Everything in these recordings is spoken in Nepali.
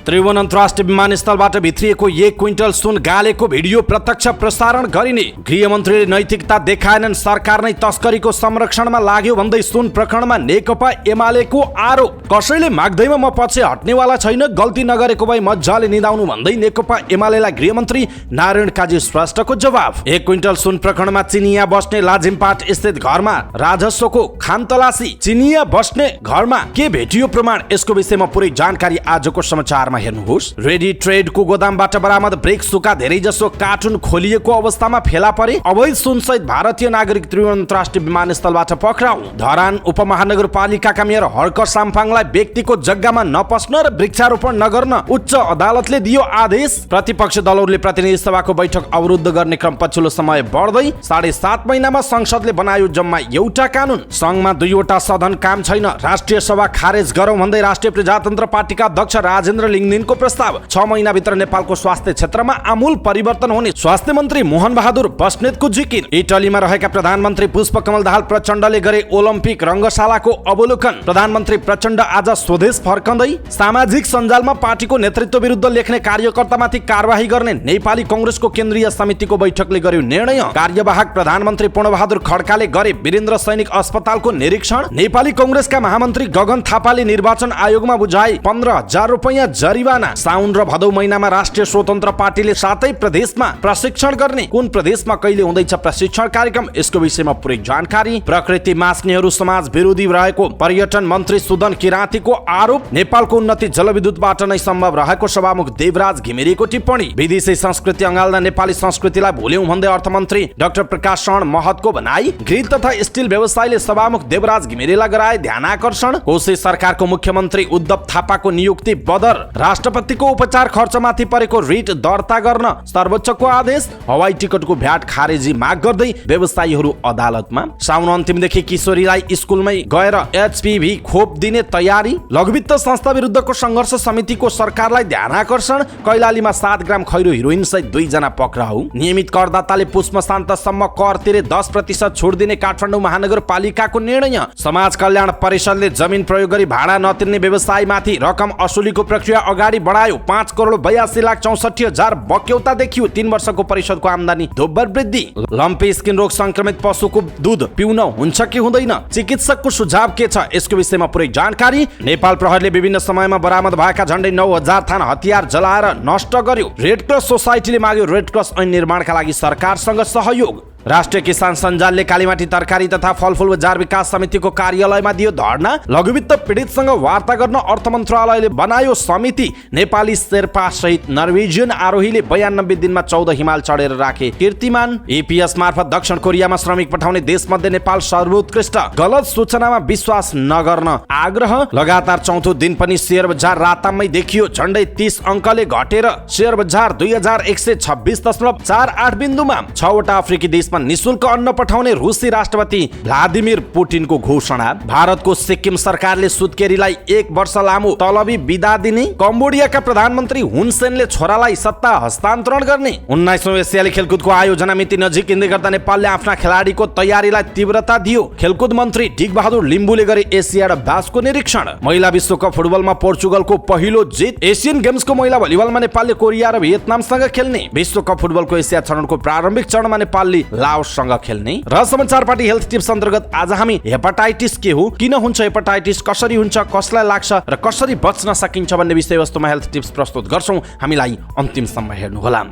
त्रिभुवन अन्तर्राष्ट्रिय विमानस्थलबाट भित्रिएको 1 क्विन्टल सुन गालेको भिडियो प्रत्यक्ष प्रसारण गरिने। गृहमन्त्रीले नैतिकता देखाएनन्, सरकार नै तस्करीको संरक्षणमा लाग्यो भन्दै सुन प्रकरणमा नेकपा एमालेको आरोप। कसैले माग्दैमा म पछि हट्नेवाला छैन, गल्ती नगरेको भए मजाले निदाउनु भन्दै नेकपा एमालेलाई गृहमन्त्री नारायण काजी श्रेष्ठको जवाफ। 1 क्विन्टल सुन प्रकरणमा चिनिया बस्ने लाजिमपाट स्थित घरमा राजस्वको खानतलासी। चिनिया बस्ने घरमा के भेटियो प्रमाण, यसको विषयमा पुरै जानकारी आजको समाचारमा हेर्नुहोस्। रेडी ट्रेडको गोदामबाट बरामद ब्रेक सुका धेरैजसो कार्टुन खोलिएको अवस्थामा फेला परे। अवैध सुनसहित भारतीय नागरिक त्रिभुवन अन्तर्राष्ट्रिय विमानस्थलबाट पक्राउ। धरान उपमहानगरपालिकाका मेयर हर्क साम्फाङलाई व्यक्तिको जग्गामा नपस्न र वृक्षारोपण नगर्न उच्च अदालतले दियो आदेश। प्रतिपक्ष दलहरूले प्रतिनिधि सभाको बैठक अवरुद्ध गर्ने क्रम पछिल्लो समय बढ्दै 7.5 महिनामा संसदले बनायो जम्मा एउटा कानून। संघमा 2वटा सदन काम छैन, राष्ट्रिय सभा खारेज गरौँ भन्दै राष्ट्रिय प्रजातन्त्र पार्टीका अध्यक्ष राजेन्द्र लिङ्गदेनको प्रस्ताव। 6 महिनाभित्र नेपालको स्वास्थ्य क्षेत्रमा आमूल परिवर्तन हुने स्वास्थ्य मन्त्री मोहन बहादुर बस्नेतको जिकिर। इटलीमा रहेका प्रधानमन्त्री पुष्पकमल दाहाल प्रचण्डले गरे ओलम्पिक रङ्गशालाको अवलोकन। प्रधानमन्त्री प्रचण्ड आज स्वदेश फर्कँदै सामाजिक सञ्जालमा पार्टीको नेतृत्व विरुद्ध लेख्ने कार्यकर्तामाथि कारबाही गर्ने नेपाली कांग्रेसको केन्द्रीय समितिको बैठकले गर्यो निर्णय। कार्यवाहक प्रधानमन्त्री पूर्णबहादुर खड्काले गरे वीरेन्द्र सैनिक अस्पतालको निरीक्षण। नेपाली कांग्रेसका महामन्त्री गगन थापाले निर्वाचन आयोगमा बुझाए 15,000 रुपैयाँ जरिवाना। साउन र भदौ महिनामा राष्ट्रिय स्वतन्त्र पार्टीले 7 प्रदेशमा प्रशिक्षण गर्ने। कुन प्रदेशमा कहिले हुँदैछ प्रशिक्षण कार्यक्रम, यसको विषयमा पुरै जानकारी। प्रकृति मास्नेहरू समाज विरोधी रहेको पर्यटन मन्त्री सुदन किराँतीको आरोप। नेपालको उन्नति जलविद्युतबाट नै सम्भव रहेको सभामुख देवराज घिमिरेको टिप्पणी। विदेशी संस्कृति अँगाल्दा नेपाली संस्कृतिलाई भुल्यौं भन्दै अर्थमन्त्री डाक्टर प्रकाश शरण महतको भनाई। ग्रिड तथा स्टिल व्यवसायले सभामुख देवराज घिमिरेलाई गराए ध्यानाकर्षण। कोशी सरकारको मुख्यमन्त्री उद्धव थापाको नियुक्ति बदर। राष्ट्रपतिको उपचार खर्चमाथि परेको रिट दर्ता गर्न सर्वोच्चको आदेश। हवाई टिकटको भ्याट खारेजी माग गर्दै व्यवसायीहरू अदालतमा। साउन अन्तिमदेखि किशोरीलाई स्कुलमै गएर एचपीभी खोप दिने तयारी। लघुवित्त संस्था विरुद्धको संघर्ष समितिको सरकारलाई ध्यानाकर्षण। कैलालीमा 7 ग्राम खैरो हिरोइन सहित 2 जना पक्राउ। नियमित करदाताले पुष्पशान्तसम्म कर तिरे 10% छुट दिने काठमाडौँ महानगरपालिकाको निर्णय। समाज कल्याण परिषदले जमिन प्रयोग गरी भाडा नतिर्ने व्यवसायमाथि रकम असुलीको प्रक्रिया अगाडि बढायो। 5,82,64,000 बक्यौता देखियो। 3 वर्षको परिषदको आम्दानी दोब्बर वृद्धि। लम्पी स्किन रोग संक्रमित पशुको दूध पिउन हुन्छ कि हुँदैन, चिकित्सकको सुझाव के छ, यसको विषयमा पुरै जानकारी। नेपाल प्रहरीले विभिन्न समयमा बरामद भएका झण्डै 9,000 थान हतियार जलाएर नष्ट गर्यो। रेड क्रस सोसाइटीले माग्यो रेड क्रस ऐन निर्माणका लागि सरकारसँग सहयोग। राष्ट्रिय किसान सञ्जालले कालीमाटी तरकारी तथा फलफुल बजार विकास समितिको कार्यालयमा दियो धरना। लघुवित्त पीडितसँग वार्ता गर्न अर्थ मन्त्रालयले बनायो समिति। नेपाली शेर्पा सहित नर्वेजियन आरोहीले 92 दिनमा 14 हिमाल चढेर राखे कीर्तिमान। एपीएस मार्फत दक्षिण कोरियामा श्रमिक पठाउने देशमध्ये नेपाल सर्वोत्कृष्ट। गलत सूचनामा विश्वास नगर्न आग्रह। लगातार चौथो दिन पनि शेयर बजार रातामै देखियो। झण्डै 30 अङ्कले घटेर शेयर बजार 2126.48 बिन्दुमा। 6वटा अफ्रिकी देश निशुल्क अन्न पठाउने रुसी राष्ट्रपति भ्लादिमिर पुटिनको घोषणा। भारतको सिक्किम सरकारले सुत्केरीलाई 1 वर्ष लामो तलबी बिदा दिने। कम्बोडियाका प्रधानमन्त्री हुन सेनले छोरालाई सत्ता हस्तान्तरण गर्ने। 19औं एसियाली खेलकुदको आयोजना मिति नजिकिँदै गर्दा नेपालले आफ्ना खेलाडीको तयारीलाई तीव्रता दियो। खेलकुद मन्त्री डिक बहादुर लिम्बुले गरे एसियाड बासको निरीक्षण। महिला विश्वकप फुटबलमा पोर्चुगलको पहिलो जित। एसियन गेम्सको महिला भलिबलमा नेपालले कोरिया र भियतनामसँग खेल्ने। विश्वकप फुटबलको एसिया चरणको प्रारम्भिक चरणमा नेपालले लाओससँग खेल्ने। र समाचार पार्टी हेल्थ टिप्स अन्तर्गत आज हामी हेपाटाइटिस के हो, किन हुन्छ हेपाटाइटिस, कसरी हुन्छ, कसलाई लाग्छ र कसरी बच्न सकिन्छ भन्ने विषयवस्तुमा हेल्थ टिप्स प्रस्तुत गर्छौं। हामीलाई अन्तिमसम्म हेर्नुहोला।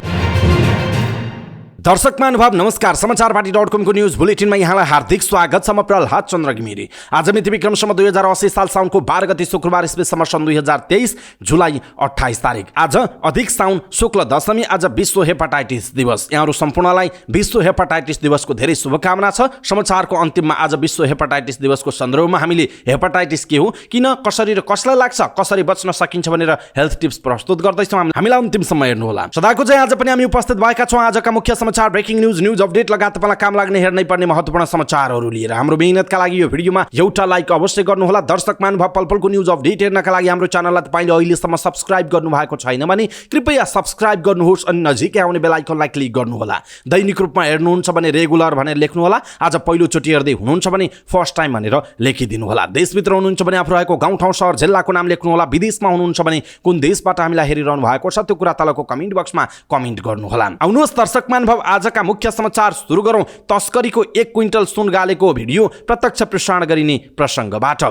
दर्शक महानुभाव नमस्कार। समाचारपाटी.com को न्यूज बुलेटिनमा यहाँलाई हार्दिक स्वागत छ। म प्रहलाद चन्द्र घिमिरे। आज मिति विक्रमसम्म 2080 साल साउनको 12 गते शुक्रबार ईस्वीसम्म सन् 2023 जुलाई 28 तारिक। आज अधिक साउन शुक्ल दशमी। आज विश्व हेपाटाइटिस दिवस। यहाँहरू सम्पूर्णलाई विश्व हेपाटाइटिस दिवसको धेरै शुभकामना छ। समाचारको अन्तिममा आज विश्व हेपाटाइटिस दिवसको सन्दर्भमा हामीले हेपाटाइटिस के हो, किन, कसरी र कसलाई लाग्छ, कसरी बच्न सकिन्छ भनेर हेल्थ टिप्स प्रस्तुत गर्दैछौँ। हामीलाई अन्तिमसम्म हेर्नुहोला। सदाको चाहिँ आज पनि हामी उपस्थित भएका छौँ। आजका मुख्य समाचार, ब्रेकिङ न्युज अपडेट लगायत तपाईँलाई काम लाग्ने हेर्नै पर्ने महत्त्वपूर्ण समाचारहरू लिएर हाम्रो मेहनतका लागि यो भिडियोमा एउटा लाइक अवश्य गर्नुहोला। दर्शक महानुभाव, पलपलको न्युज अपडेट हेर्नका लागि हाम्रो च्यानललाई तपाईँले अहिलेसम्म सब्स्क्राइब गर्नुभएको छैन भने कृपया सब्स्क्राइब गर्नुहोस् अनि नजिकै आउने बेल आइकनलाई क्लिक गर्नुहोला। दैनिक रूपमा हेर्नुहुन्छ भने रेगुलर भनेर लेख्नुहोला। आज पहिलोचोटि हेर्दै हुनुहुन्छ भने फर्स्ट टाइम भनेर लेखिदिनुहोला। देशभित्र हुनुहुन्छ भने आफू रहेको गाउँ ठाउँ सहर जिल्लाको नाम लेख्नुहोला। विदेशमा हुनुहुन्छ भने कुन देशबाट हामीलाई हेरिरहनु भएको छ त्यो कुरा तलको कमेन्ट बक्समा कमेन्ट गर्नुहोला। आउनुहोस् दर्शक महानुभाव, आजका मुख्य समाचार सुरु गरौँ तस्करीको 1 क्विन्टल सुन गालेको भिडियो प्रत्यक्ष प्रसारण गरिने प्रसङ्गबाट।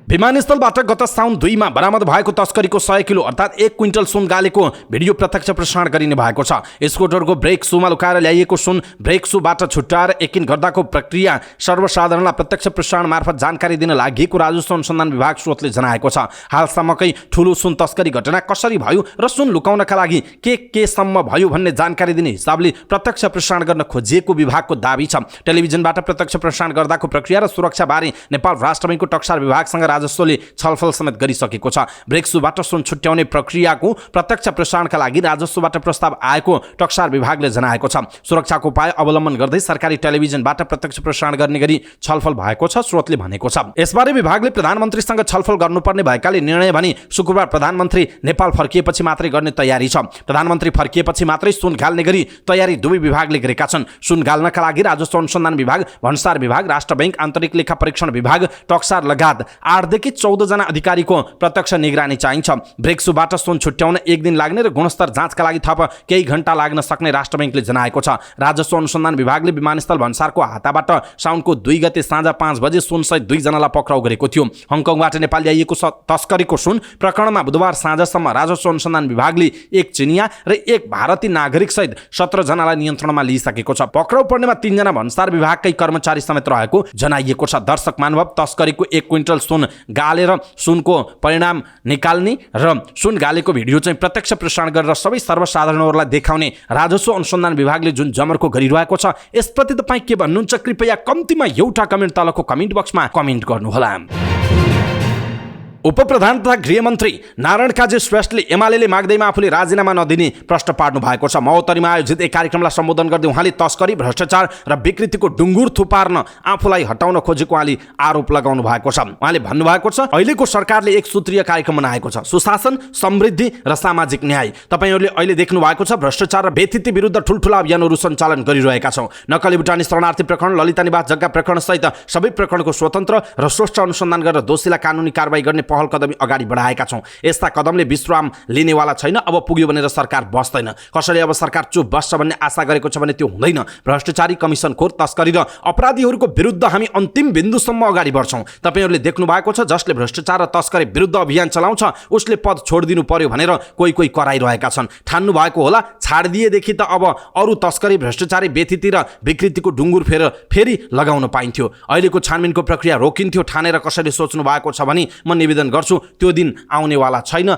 विमानस्थलबाट गत साउन 2 मा बरामद भएको तस्करीको 100 किलो अर्थात् 1 क्विन्टल सुन गालेको भिडियो प्रत्यक्ष प्रसारण गरिने भएको छ। स्कुटरको ब्रेक सुमा लुकाएर ल्याइएको सुन ब्रेक सुबाट छुट्याएर यकिन गर्दाको प्रक्रिया सर्वसाधारणलाई प्रत्यक्ष प्रसारण मार्फत जानकारी दिन लागेको राजस्व अनुसन्धान विभाग स्रोतले जनाएको छ। हालसम्मकै ठूलो सुन तस्करी घटना कसरी भयो र सुन लुकाउनका लागि के सम्म भयो भन्ने जानकारी दिने हिसाबले प्रत्यक्ष प्रसारण गर्न खोजिएको विभागको दाबी छ। टेलिभिजनबाट प्रत्यक्ष प्रसारण गर्दाको प्रक्रिया र सुरक्षा बारे नेपाल राष्ट्र बैङ्कको टक्सार विभागसँग राजस्वले छलफल समेत गरिसकेको छ। ब्रेकसुबाट सुन छुट्याउने प्रक्रियाको प्रत्यक्ष प्रसारणका लागि राजस्वबाट प्रस्ताव आएको टक्सार विभागले जनाएको छ। सुरक्षाको उपाय अवलम्बन गर्दै सरकारी टेलिभिजनबाट प्रत्यक्ष प्रसारण गर्ने गरी छलफल भएको छ, स्रोतले भनेको छ। यसबारे विभागले प्रधानमन्त्रीसँग छलफल गर्नुपर्ने भएकाले निर्णय भने शुक्रबार प्रधानमन्त्री नेपाल फर्किएपछि मात्रै गर्ने तयारी छ। प्रधानमन्त्री फर्किएपछि मात्रै सुन गाल्ने गरी तयारी दुवै विभागले गरेका छन्। सुन गाल्नका लागि राजस्व अनुसन्धान विभाग, भन्सार विभाग, राष्ट्र बैङ्क, आन्तरिक लेखा परीक्षण विभाग, टक्सार लगायत 8 देखि 14 जना अधिकारीको प्रत्यक्ष निगरानी चाहिन्छ। ब्रेकसुबाट सुन छुट्याउन 1 दिन लाग्ने र गुणस्तर जाँचका लागि थप केही घण्टा लाग्न सक्ने राष्ट्र बैङ्कले जनाएको छ। राजस्व अनुसन्धान विभागले विमानस्थल भन्सारको हाताबाट साउनको 2 गते साँझ 5 बजे सुनसहित 2 जनालाई पक्राउ गरेको थियो। हङकङबाट नेपाल ल्याइएको तस्करीको सुन प्रकरणमा बुधबार साँझसम्म राजस्व अनुसन्धान विभागले 1 चिनिया र 1 भारतीय नागरिक सहित 17 जनालाई नियन्त्रणमा लिइसकेको छ। पक्राउ पर्नेमा 3 जना भन्सार विभागकै कर्मचारी समेत रहेको जनाइएको छ। दर्शक महानुभाव, तस्करीको 1 क्विन्टल सुन गालेर सुनको परिणाम निकाल्ने र सुन गालेको भिडियो चाहिँ प्रत्यक्ष प्रसारण गरेर सबै सर्वसाधारणहरूलाई देखाउने राजस्व अनुसन्धान विभागले जुन जमर्को गरिरहेको छ, यसप्रति तपाईँ के भन्नुहुन्छ? कृपया कम्तीमा एउटा कमेन्ट तलको कमेन्ट बक्समा कमेन्ट गर्नुहोला। उपप्रधान तथा गृहमन्त्री नारायण काजी श्रेष्ठले एमाले माग्दैमा आफूले राजीनामा नदिने प्रश्न पार्नु भएको छ। महोत्तरीमा आयोजित एक कार्यक्रमलाई सम्बोधन गर्दै उहाँले तस्करी, भ्रष्टाचार र विकृतिको डुङ्गुर थुपार्न आफूलाई हटाउन खोजेको उहाँले आरोप लगाउनु भएको छ। उहाँले भन्नुभएको छ, अहिलेको सरकारले एक सूत्रीय कार्यक्रम बनाएको छ, सुशासन, समृद्धि र सामाजिक न्याय। तपाईहरूले अहिले देख्नु भएको छ भ्रष्टाचार र बेथिति विरुद्ध ठुल्ठुला अभियानहरू सञ्चालन गरिरहेका छौँ। नक्कली भुटानी शरणार्थी प्रकरण, ललिता निवास जग्गा प्रकरण सहित सबै प्रकरणको स्वतन्त्र र स्वस्थ अनुसन्धान गरेर दोषीलाई कानुनी कारबाही गर्ने पहल कदमी अगाडि बढाएका छौँ। यस्ता कदमले विश्राम लिनेवाला छैन। अब पुग्यो भनेर सरकार बस्दैन। कसैले अब सरकार चुप बस्छ भन्ने आशा गरेको छ भने त्यो हुँदैन। भ्रष्टाचारी, कमिसनखोर, तस्करी र अपराधीहरूको विरुद्ध हामी अन्तिम बिन्दुसम्म अगाडि बढ्छौँ। तपाईँहरूले देख्नु भएको छ, जसले भ्रष्टाचार र तस्करी विरुद्ध अभियान चलाउँछ उसले पद छोडिदिनु पर्यो भनेर कोही कराइरहेका छन्। ठान्नु भएको होला, छाडिदिएदेखि त अब अरू तस्करी, भ्रष्टाचारी, बेथिति र विकृतिको डुङ्गुर फेरि लगाउन पाइन्थ्यो। अहिलेको छानबिनको प्रक्रिया रोकिन्थ्यो। ठानेर कसैले सोच्नु भएको छ भने म निवेदन गर्छु, त्यो दिन आउनेवाला छैन।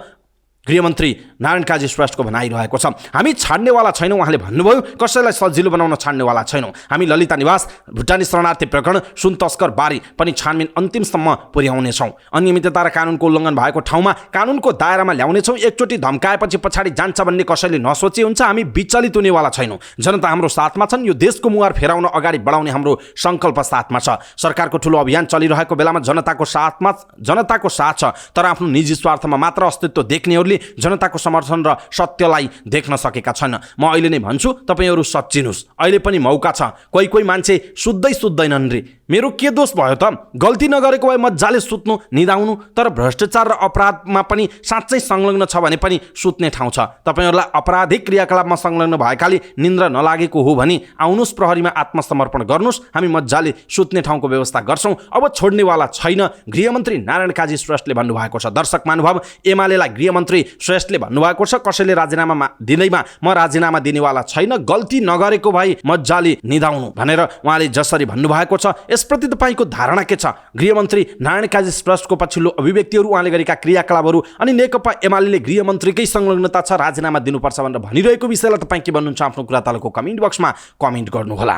गृहमन्त्री नारायण काजी श्रेष्ठको भनाइरहेको छ। हामी छाड्नेवाला छैनौँ। उहाँले भन्नुभयो, कसैलाई सजिलो बनाउन छाड्नेवाला छैनौँ। हामी ललिता निवास, भुटानी शरणार्थी प्रकरण, सुन तस्कर बारे पनि छानबिन अन्तिमसम्म पुर्याउनेछौँ। अनियमितता र कानुनको उल्लङ्घन भएको ठाउँमा कानुनको दायरामा ल्याउनेछौँ। एकचोटि धम्काएपछि पछाडि जान्छ भन्ने कसैले नसोचे हुन्छ। हामी विचलित हुनेवाला छैनौँ। जनता हाम्रो साथमा छन्। यो देशको मुहार फेराउन अगाडि बढाउने हाम्रो सङ्कल्प साथमा छ। सरकारको ठुलो अभियान चलिरहेको बेलामा जनताको साथ छ, तर आफ्नो निजी स्वार्थमा मात्र अस्तित्व देख्नेहरूले जनताको समर्थन र सत्यलाई देख्न सकेका छन्। म अहिले नै भन्छु, तपाईहरू सच्चिनुहोस्। अहिले पनि मौका छ। कोही मान्छे सुत्दैनन् रे। मेरो के दोष भयो त? गल्ती नगरेको भए मजाले सुत्नु, निदाउनु। तर भ्रष्टाचार र अपराधमा पनि साँच्चै संलग्न छ भने पनि सुत्ने ठाउँ छ। तपाईहरूलाई आपराधिक क्रियाकलापमा संलग्न भएकाले निन्द्रा नलागेको हो भने आउनुहोस्, प्रहरीमा आत्मसमर्पण गर्नुहोस्। हामी मजाले सुत्ने ठाउँको व्यवस्था गर्छौँ। अब छोड्नेवाला छैन, गृहमन्त्री नारायण काजी श्रेष्ठले भन्नुभएको छ। दर्शक महानुभाव, एमालेलाई गृहमन्त्री श्रेष्ठले भन्नुभएको छ, कसैले राजीनामा दिँदैमा म राजीनामा दिनेवाला छैन। गल्ती नगरेको भए मजाले निदाउनु भनेर उहाँले जसरी भन्नुभएको छ, यसप्रति तपाईँको धारणा के छ? गृहमन्त्री नारायण काजी श्रेष्ठको पछिल्लो अभिव्यक्तिहरू, उहाँले गरेका क्रियाकलापहरू अनि नेकपा एमाले गृहमन्त्रीकै संलग्नता छ, राजीनामा दिनुपर्छ भनेर भनिरहेको विषयलाई तपाईँ के भन्नुहुन्छ? आफ्नो कुरा तलको कमेन्ट बक्समा कमेन्ट गर्नुहोला।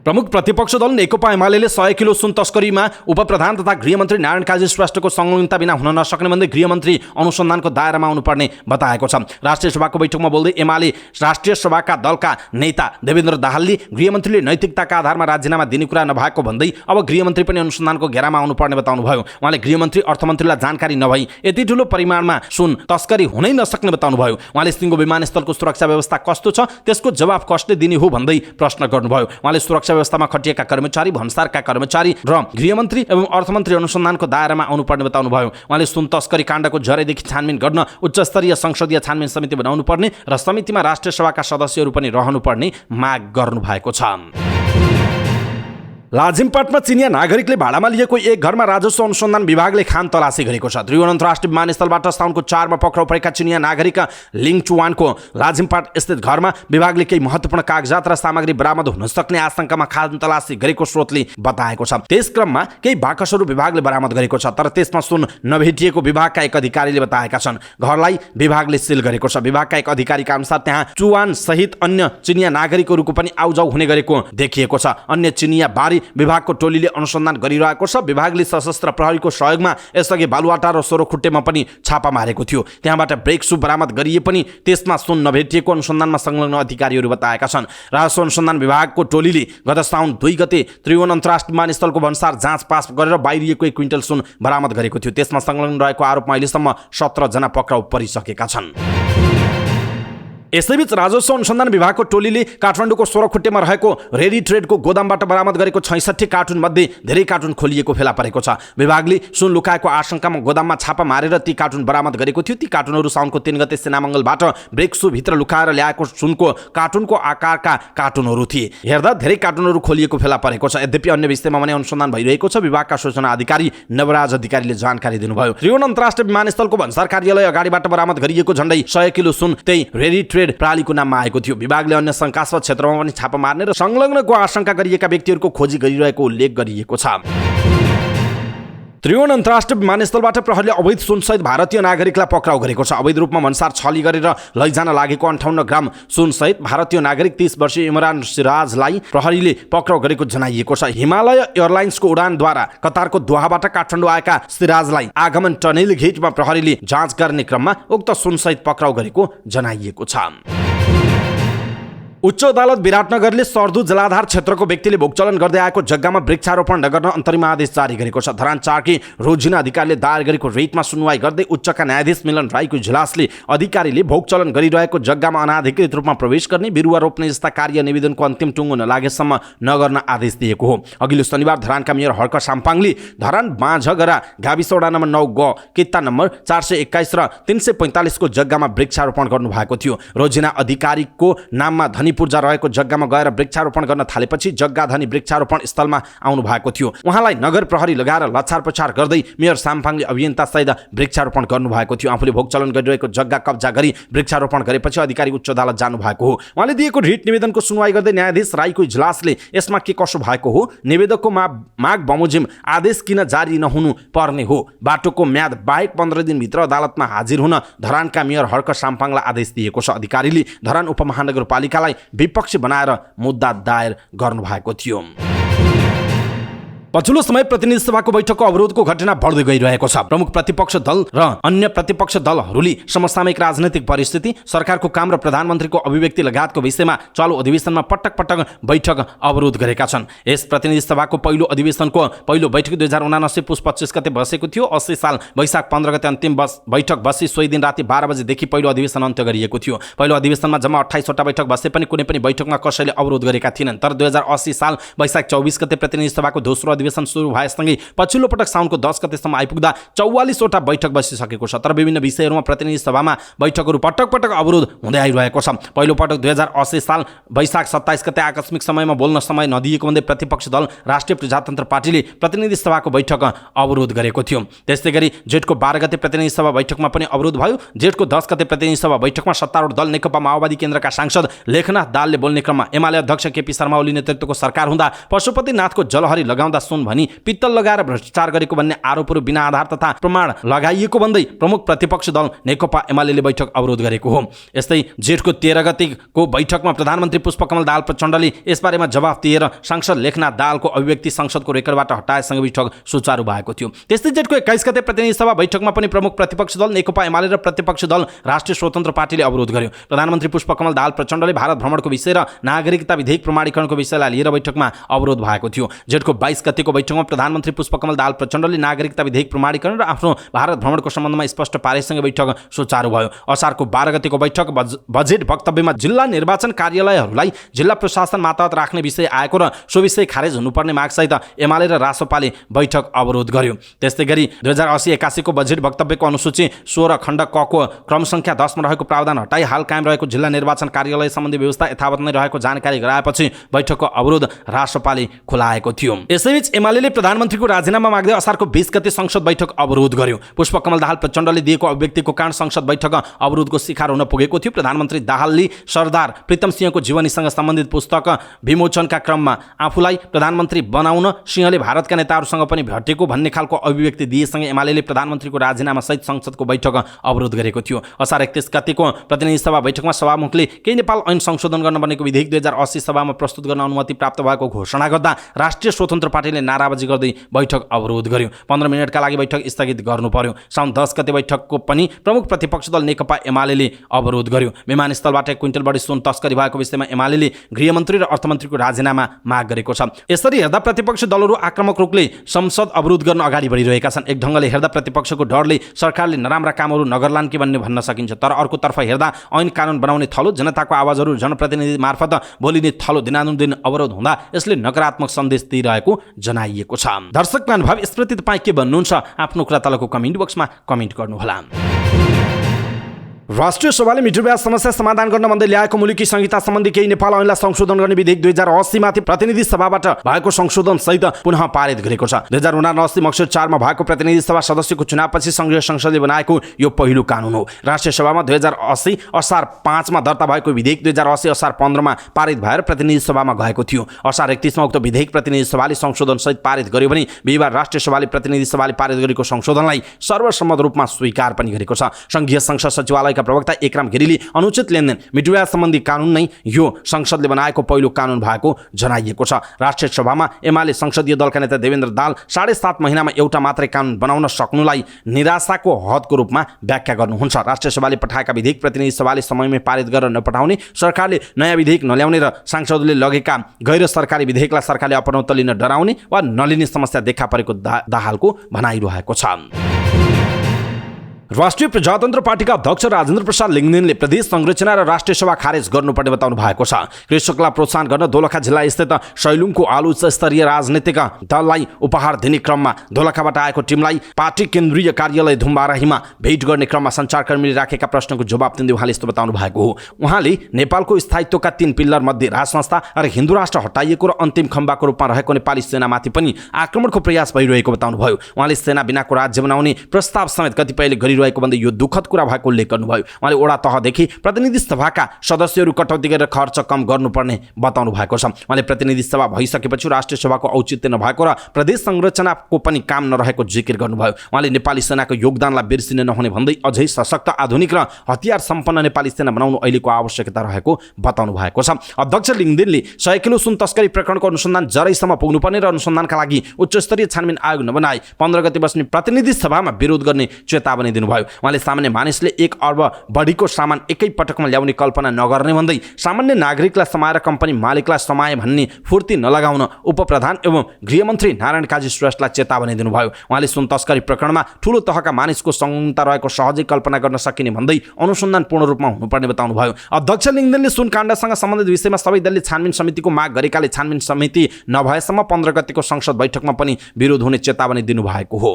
प्रमुख प्रतिपक्ष दल नेकपा एमाले 100 किलो सुन तस्करीमा उपप्रधान तथा गृहमन्त्री नारायण काजी श्रेष्ठको संलग्नता बिना हुन नसक्ने भन्दै गृहमन्त्री अनुसन्धानको दायरामा आउनुपर्ने बताएको छ। राष्ट्रिय सभाको बैठकमा बोल्दै एमाले राष्ट्रिय सभाका दलका नेता देवेन्द्र दाहालले गृहमन्त्रीले नैतिकताका आधारमा राजीनामा दिने कुरा नभएको भन्दै अब गृहमन्त्री पनि अनुसन्धानको घेरामा आउनुपर्ने बताउनुभयो। उहाँले गृहमन्त्री अर्थमन्त्रीलाई जानकारी नभई यति ठूलो परिमाणमा सुन तस्करी हुनै नसक्ने बताउनुभयो। उहाँले सिङ्गो विमानस्थलको सुरक्षा व्यवस्था कस्तो छ त्यसको जवाफ कसले दिने हो भन्दै प्रश्न गर्नुभयो। उहाँले सुरक्षा व्यवस्थामा खटिएका कर्मचारी, भन्सारका कर्मचारी र गृहमन्त्री एवं अर्थमन्त्री अनुसन्धानको दायरामा आउनुपर्ने बताउनुभयो। उहाँले सुन तस्करी काण्डको जरेदेखि छानबिन गर्न उच्चस्तरीय संसदीय छानबिन समिति बनाउनु पर्ने र समितिमा राष्ट्रिय सभाका सदस्यहरू पनि रहनुपर्ने माग गर्नुभएको छ। लाजिमपाटमा चिनिया नागरिकले भाडामा लिएको एक घरमा राजस्व अनुसन्धान विभागले खान तलासी गरेको छ। त्रिभुवन अन्तर्राष्ट्रिय विमानस्थलबाट साउनको 4 मा पक्राउ परेका चिनिया नागरिक लिङ चुवानको लाजिमपाट स्थित घरमा विभागले केही महत्त्वपूर्ण कागजात र सामग्री बरामद हुन सक्ने आशंकामा खान तलासी गरेको स्रोतले बताएको छ। त्यस क्रममा केही बाकसहरू विभागले बरामद गरेको छ, तर त्यसमा सुन नभेटिएको विभागका एक अधिकारीले बताएका छन्। घरलाई विभागले सिल गरेको छ। विभागका एक अधिकारीका अनुसार त्यहाँ चुवान सहित अन्य चिनिया नागरिकहरूको पनि आउजाउ हुने गरेको देखिएको छ। अन्य चिनिया बारी विभागको टोलीले अनुसन्धान गरिरहेको छ। विभागले सशस्त्र प्रहरीको सहयोगमा यसअघि बालुवाटा र सोरोखुट्टेमा पनि छापा मारेको थियो। त्यहाँबाट ब्रेक सु बरामद गरिए पनि त्यसमा सुन नभेटिएको अनुसन्धानमा संलग्न अधिकारीहरू बताएका छन्। राजस्व अनुसन्धान विभागको टोलीले गत साउन 2 गते त्रिभुवन अन्तर्राष्ट्रिय विमानस्थलको भन्सार जाँच पास गरेर बाहिरिएको 1 क्विन्टल सुन बरामद गरेको थियो। त्यसमा संलग्न रहेको आरोपमा अहिलेसम्म 17 जना पक्राउ परिसकेका छन्। यसैबीच राजस्व अनुसन्धान विभागको टोलीले काठमाडौँको सोरोखुट्टेमा रहेको रेडी ट्रेडको गोदामबाट बरामद गरेको 66 कार्टुन मध्ये धेरै कार्टुन खोलिएको फेला परेको छ। विभागले सुन लुकाएको आशंकामा गोदाममा छापा मारेर ती कार्टुन बरामद गरेको थियो। ती कार्टुनहरू साउनको 3 गते सेनामङ्गलबाट ब्रेक्सु भित्र लुकाएर ल्याएको सुनको कार्टुनको आकारका कार्टुनहरू थिए। हेर्दा धेरै कार्टुनहरू खोलिएको फेला परेको छ। यद्यपि अन्य विषयमा भने अनुसन्धान भइरहेको छ। विभागका सूचना अधिकारी नवराज अधिकारीले जानकारी दिनुभयो। त्रिभुवन अन्तर्राष्ट्रिय विमानस्थलको भन्सार कार्यालय अगाडिबाट बरामद गरिएको झण्डै 100 किलो सुन त्यही रेडी ट्रेड प्रणालीको नाममा आएको थियो। विभागले अन्य शंकास्पद क्षेत्रमा पनि छापा मार्ने र संलग्नको आशंका गरिएका व्यक्तिहरूको खोजी गरिरहेको उल्लेख गरिएको छ। त्रिभुवन अन्तर्राष्ट्रिय विमानस्थलबाट प्रहरीले अवैध सुनसहित भारतीय नागरिकलाई पक्राउ गरेको छ। अवैध रूपमा भन्सार छली गरेर लैजान लागेको 58 ग्राम सुनसहित भारतीय नागरिक 30 वर्षीय इमरान सिराजलाई प्रहरीले पक्राउ गरेको जनाइएको छ। हिमालय एयरलाइन्सको उडानद्वारा कतारको दोहाबाट काठमाडौँ आएका सिराजलाई आगमन टनेल गेटमा प्रहरीले जाँच गर्ने क्रममा उक्त सुनसहित पक्राउ गरेको जनाइएको छ। उच्च अदालत विराटनगरले सर्दु जलाधार क्षेत्रको व्यक्तिले भोगचलन गर्दै आएको जग्गामा वृक्षारोपण नगर्न अन्तरिम आदेश जारी गरेको छ। धरान 4 की रोजिना अधिकारीले दायर गरेको रिटमा सुनवाई गर्दै उच्चका न्यायाधीश मिलन राईको इजलासले अधिकारीले भोगचलन गरिरहेको जग्गामा अनाधिकृत रूपमा प्रवेश गर्ने, बिरुवा रोप्ने जस्ता कार्य निवेदनको अन्तिम टुङ्गो नलागेसम्म नगर्न आदेश दिएको हो। अघिल्लो शनिबार धरानका मेयर हर्क साम्पाङले धरान बाँझगरा गाविस वडा नम्बर 9 ग कित्ता नम्बर 421 र 345 को जग्गामा वृक्षारोपण गर्नुभएको थियो। रोजिना अधिकारीको नाममा धनी पूर्जा रहेको जग्गामा गएर वृक्षारोपण गर्न थालेपछि जग्गाधनी वृक्षारोपण स्थलमा आउनु भएको थियो। उहाँलाई नगर प्रहरी लगाएर लछार पछार गर्दै मेयर साम्पाङले अभियन्ता सहित वृक्षारोपण गर्नुभएको थियो। आफूले भोगचलन गरिरहेको जग्गा कब्जा गरी वृक्षारोपण गरेपछि अधिकारी उच्च अदालत जानु भएको हो। उहाँले दिएको रिट निवेदनको सुनवाई गर्दै न्यायाधीश राईको इजलासले यसमा के कसो भएको हो, निवेदकको माग बमोजिम आदेश किन जारी नहुनु पर्ने हो, बाटोको म्याद बाहेक 15 दिनभित्र अदालतमा हाजिर हुन धरानका मेयर हर्क साम्पाङलाई आदेश दिएको छ। अधिकारीले धरान उपमहानगरपालिकालाई विपक्षी बनाएर मुद्दा दायर गर्नुभएको थियो। पछिल्लो समय प्रतिनिधि सभाको बैठकको अवरोधको घटना बढ्दै गइरहेको छ। प्रमुख प्रतिपक्ष दल र अन्य प्रतिपक्ष दलहरूले समसामयिक राजनैतिक परिस्थिति, सरकारको काम र प्रधानमन्त्रीको अभिव्यक्ति लगायतको विषयमा चालु अधिवेशनमा पटक पटक बैठक अवरोध गरेका छन्। यस प्रतिनिधि सभाको पहिलो अधिवेशनको पहिलो बैठक 2079 पुस 25 गते बसेको थियो। 80 साल वैशाख 15 गते अन्तिम बैठक बसी सोही दिन राति 12 बजेदेखि पहिलो अधिवेशन अन्त्य गरिएको थियो। पहिलो अधिवेशनमा जम्मा 28 वटा बैठक बसे पनि कुनै पनि बैठकमा कसैले अवरोध गरेका थिएनन्। तर 2080 साल वैशाख 24 गते प्रतिनिधि सभाको दोस्रो अधिवेशन सुरु भएसँगै पछिल्लो पटक साउनको 10 गतेसम्म आइपुग्दा 44 वटा बैठक बसिसकेको छ। तर विभिन्न विषयहरूमा प्रतिनिधि सभामा बैठकहरू पटक पटक अवरोध हुँदै आइरहेको छ। पहिलो पटक 2080 साल वैशाख 27 गते आकस्मिक समयमा बोल्न समय नदिएको भन्दै प्रतिपक्ष दल राष्ट्रिय प्रजातन्त्र पार्टीले प्रतिनिधि सभाको बैठक अवरोध गरेको थियो। त्यस्तै गरी जेठको 12 गते प्रतिनिधि सभा बैठकमा पनि अवरोध भयो। जेठको 10 गते प्रतिनिधि सभा बैठकमा सत्तारूढ दल नेकपा माओवादी केन्द्रका सांसद लेखनाथ दालले बोल्ने क्रममा एमाले अध्यक्ष केपी शर्मा ओली नेतृत्वको सरकार हुँदा पशुपतिनाथको जलहरी लगाउँदा सुन भनी पित्तल लगाएर भ्रष्टाचार गरेको भन्ने आरोपहरू बिना आधार तथा प्रमाण लगाइएको भन्दै प्रमुख प्रतिपक्षी दल नेकपा एमाले बैठक अवरोध गरेको हो। यस्तै जेठको 13 गतिको बैठकमा प्रधानमन्त्री पुष्पकमल दाहाल प्रचण्डले यसबारेमा जवाफ दिएर सांसद लेखनाथ दाहालको अभिव्यक्ति संसदको रेकर्डबाट हटाएसँगै बैठक सुचारू भएको थियो। त्यस्तै जेठको 21 गते प्रतिनिधि सभा बैठकमा पनि प्रमुख प्रतिपक्षी दल नेकपा एमाले र प्रतिपक्षी दल राष्ट्रिय स्वतन्त्र पार्टीले अवरोध गर्यो। प्रधानमन्त्री पुष्पकमल दाहाल प्रचण्डले भारत भ्रमणको विषय र नागरिकता विधेयक प्रमाणीकरणको विषयलाई लिएर बैठकमा अवरोध भएको थियो। जेठको 22 गतेको बैठकमा प्रधानमन्त्री पुष्पकमल दाहाल प्रचण्डले नागरिकता विधेयक प्रमाणीकरण र आफ्नो भारत भ्रमणको सम्बन्धमा स्पष्ट पारेसँगै बैठक सुचारू भयो। असारको 12 गतेको बैठक बजेट वक्तव्यमा जिल्ला निर्वाचन कार्यालयहरूलाई जिल्ला प्रशासन मातहत राख्ने विषय आएको र सो विषय खारेज हुनुपर्ने मागसहित एमाले र रासोपाले बैठक अवरोध गर्यो। त्यस्तै गरी 2080-81 को बजेट वक्तव्यको अनुसूची 16 खण्ड क को क्रम संख्या 10 मा रहेको प्रावधान हटाई हाल कायम रहेको जिल्ला निर्वाचन कार्यालय सम्बन्धी व्यवस्था यथावत नै रहेको जानकारी गराएपछि बैठकको अवरोध रासोपाले खुलाएको थियो। यसैबीच एमाले प्रधानमन्त्रीको राजीनामा माग्दै असारको 20 गते संसद बैठक अवरोध गर्यो। पुष्पकमल दाहाल प्रचण्डले दिएको अभिव्यक्तिको कारण संसद बैठक अवरोधको शिकार हुन पुगेको थियो। प्रधानमन्त्री दाहालले सरदार प्रीतम सिंहको जीवनीसँग सम्बन्धित पुस्तक विमोचनका क्रममा आफूलाई प्रधानमन्त्री बनाउन सिंहले भारतका नेताहरूसँग पनि भेटेको भन्ने खालको अभिव्यक्ति दिएसँगै एमाले प्रधानमन्त्रीको राजीनामा सहित संसदको बैठक अवरोध गरेको थियो। असार 31 गतेको प्रतिनिधि सभा बैठकमा सभामुखले केही नेपाल ऐन संशोधन गर्न बनेको विधेयक 2080 सभामा प्रस्तुत गर्न अनुमति प्राप्त भएको घोषणा गर्दा राष्ट्रिय स्वतन्त्र पार्टीले नाराबाजी गर्दै बैठक अवरोध गर्यो। 15 मिनटका लागि बैठक स्थगित गर्नु पर्यो। साउन 10 गते बैठकको पनि प्रमुख प्रतिपक्षी दल नेकपा एमाले अवरोध गर्यो। विमानस्थलबाट 1 क्विन्टल बढी सुन तस्करी भएको विषयमा एमाले गृहमन्त्री र अर्थमन्त्रीको राजीनामा माग गरेको छ। यसरी हेर्दा प्रतिपक्षी दलहरू आक्रामक रूपले संसद अवरोध गर्न अगाडि बढिरहेका छन्। एक ढङ्गले हेर्दा प्रतिपक्षको डरले सरकारले नराम्रा कामहरू नगर्लान् कि भन्ने भन्न सकिन्छ। तर अर्कोतर्फ हेर्दा ऐन कानुन बनाउने थलो जनताको आवाजहरू जनप्रतिनिधि मार्फत बोलिने थलो दिनानुदिन अवरोध हुँदा यसले नकारात्मक सन्देश दिइरहेको जनाइएको छ। दर्शक महानुभाव, यसप्रति तपाईँ के भन्नुहुन्छ? आफ्नो कुरा तलको कमेन्ट बक्समा कमेन्ट गर्नुहोला। राष्ट्रिय सभाले मिटरब्याज समस्या समाधान गर्न भन्दै ल्याएको मुलुकी संहिता सम्बन्धी केही नेपाल ऐनलाई संशोधन गर्ने विधेयक 2080 माथि प्रतिनिधि सभाबाट भएको संशोधन सहित पुनः पारित गरेको छ। 2079 मक्सिर 4 मा भएको प्रतिनिधि सभा सदस्यको चुनावपछि संघीय संसदले बनाएको यो पहिलो कानुन हो। राष्ट्रिय सभामा 2080 असार 5 मा दर्ता भएको विधेयक 2080 असार 15 मा पारित भएर प्रतिनिधि सभामा गएको थियो। असार 31 मा उक्त विधेयक प्रतिनिधि सभाले संशोधन सहित पारित गर्यो भने बिहीबार राष्ट्रिय सभाले प्रतिनिधि सभाले पारित गरेको संशोधनलाई सर्वसम्मत रूपमा स्वीकार पनि गरेको छ। संघीय संसद सचिवालय प्रवक्ता एकराम गिरीले अनुचित लेनदेन मिटरब्याज सम्बन्धी कानुन नै यो संसदले बनाएको पहिलो कानुन भएको जनाइएको छ। राष्ट्रिय सभामा एमाले संसदीय दलका नेता देवेन्द्र दाहाल 7.5 महिनामा एउटा मात्रै कानुन बनाउन सक्नुलाई निराशाको हदको रूपमा व्याख्या गर्नुहुन्छ। राष्ट्रिय सभाले पठाएका विधेयक प्रतिनिधि सभाले समयमै पारित गरेर नपठाउने, सरकारले नयाँ विधेयक नल्याउने र सांसदले लगेका गैर सरकारी विधेयकलाई सरकारले अपनौत लिन डराउने वा नलिने समस्या देखा परेको दाहालको भनाइरहेको छ। राष्ट्रिय प्रजातन्त्र पार्टीका अध्यक्ष राजेन्द्र प्रसाद लिङ्गदेनले प्रदेश संरचना र राष्ट्रिय सभा खारेज गर्नुपर्ने बताउनु भएको छ। कृषकलाई प्रोत्साहन गर्न दोलखा जिल्ला स्थित शैलुङको आलु उच्च स्तरीय राजनीतिक दललाई उपहार दिने क्रममा दोलखाबाट आएको टिमलाई पार्टी केन्द्रीय कार्यालय धुम्बाराहीमा भेट गर्ने क्रममा सञ्चारकर्मीले राखेका प्रश्नको जवाब दिँदै उहाँले यस्तो बताउनु भएको हो। उहाँले नेपालको स्थायित्वका 3 पिल्लर मध्ये राज संस्था र हिन्दू राष्ट्र हटाइएको र अन्तिम खम्बाको रूपमा रहेको नेपाली सेनामाथि पनि आक्रमणको प्रयास भइरहेको बताउनु भयो। उहाँले सेना बिनाको राज्य बनाउने प्रस्ताव समेत कतिपयले गरिरहेको भन्दै यो दुःखद कुरा भएको उल्लेख गर्नुभयो। उहाँले वडा तहदेखि प्रतिनिधि सभाका सदस्यहरू कटौती गरेर खर्च कम गर्नुपर्ने बताउनु भएको छ। उहाँले प्रतिनिधि सभा भइसकेपछि राष्ट्रिय सभाको औचित्य नभएको र प्रदेश संरचनाको पनि काम नरहेको जिकिर गर्नुभयो। उहाँले नेपाली सेनाको योगदानलाई बिर्सिने नहुने भन्दै अझै सशक्त, आधुनिक र हतियार सम्पन्न नेपाली सेना बनाउनु अहिलेको आवश्यकता रहेको बताउनु भएको छ। अध्यक्ष लिङ्गदेनले 100 किलो सुन तस्करी प्रकरणको अनुसन्धान जरैसम्म पुग्नुपर्ने र अनुसन्धानका लागि उच्चस्तरीय छानबिन आयोग नबनाए 15 गते बस्ने प्रतिनिधि सभामा विरोध गर्ने चेतावनी दिनुभयो। उहाँले सामान्य मानिसले 1 अर्ब बढीको सामान एकै पटकमा ल्याउने कल्पना नगर्ने भन्दै सामान्य नागरिकलाई समाएर कम्पनी मालिकलाई समाए भन्ने फुर्ती नलगाउन उपप्रधान एवं गृहमन्त्री नारायण काजी श्रेष्ठलाई चेतावनी दिनुभयो। उहाँले सुन तस्करी प्रकरणमा ठूलो तहका मानिसको संलग्नता रहेको सहजै कल्पना गर्न सकिने भन्दै अनुसन्धान पूर्ण रूपमा हुनुपर्ने बताउनुभयो। अध्यक्ष लिङ्गदेनले सुन काण्डसँग सम्बन्धित विषयमा सबै दलले छानबिन समितिको माग गरेकाले छानबिन समिति नभएसम्म 15 गतेको संसद बैठकमा पनि विरोध हुने चेतावनी दिनुभएको हो।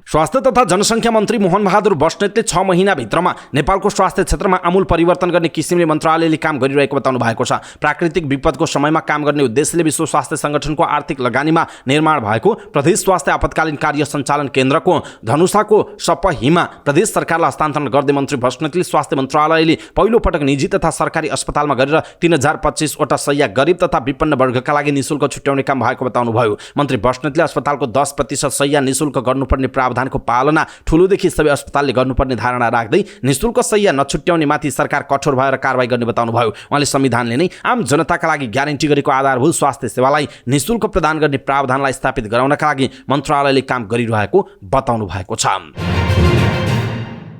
स्वास्थ्य तथा जनसङ्ख्या मन्त्री मोहन बहादुर बस्नेतले 6 महिनाभित्रमा नेपालको स्वास्थ्य क्षेत्रमा आमूल परिवर्तन गर्ने किसिमले मन्त्रालयले काम गरिरहेको बताउनु भएको छ। प्राकृतिक विपदको समयमा काम गर्ने उद्देश्यले विश्व स्वास्थ्य सङ्गठनको आर्थिक लगानीमा निर्माण भएको प्रदेश स्वास्थ्य आपतकालीन कार्य सञ्चालन केन्द्रको धनुषाको सपहिमा प्रदेश सरकारलाई हस्तान्तरण गर्दै मन्त्री बस्नेतले स्वास्थ्य मन्त्रालयले पहिलो पटक निजी तथा सरकारी अस्पतालमा गरेर 3025 वटा शैय्या गरिब तथा विपन्न वर्गका लागि निशुल्क छुट्याउने काम भएको बताउनुभयो। मन्त्री बस्नेतले अस्पतालको 10% शैय्या निशुल्क गर्नुपर्ने प्रावधानको पालना ठुलोदेखि सबै अस्पतालले गर्नुपर्ने धारणा राख्दै निशुल्क शैय्या नछुट्याउने माथि सरकार कठोर भएर कारबाही गर्ने बताउनुभयो। उहाँले संविधानले नै आम जनताका लागि ग्यारेन्टी गरेको आधारभूत स्वास्थ्य सेवालाई निशुल्क प्रदान गर्ने प्रावधानलाई स्थापित गराउनका लागि मन्त्रालयले काम गरिरहेको बताउनु भएको छ।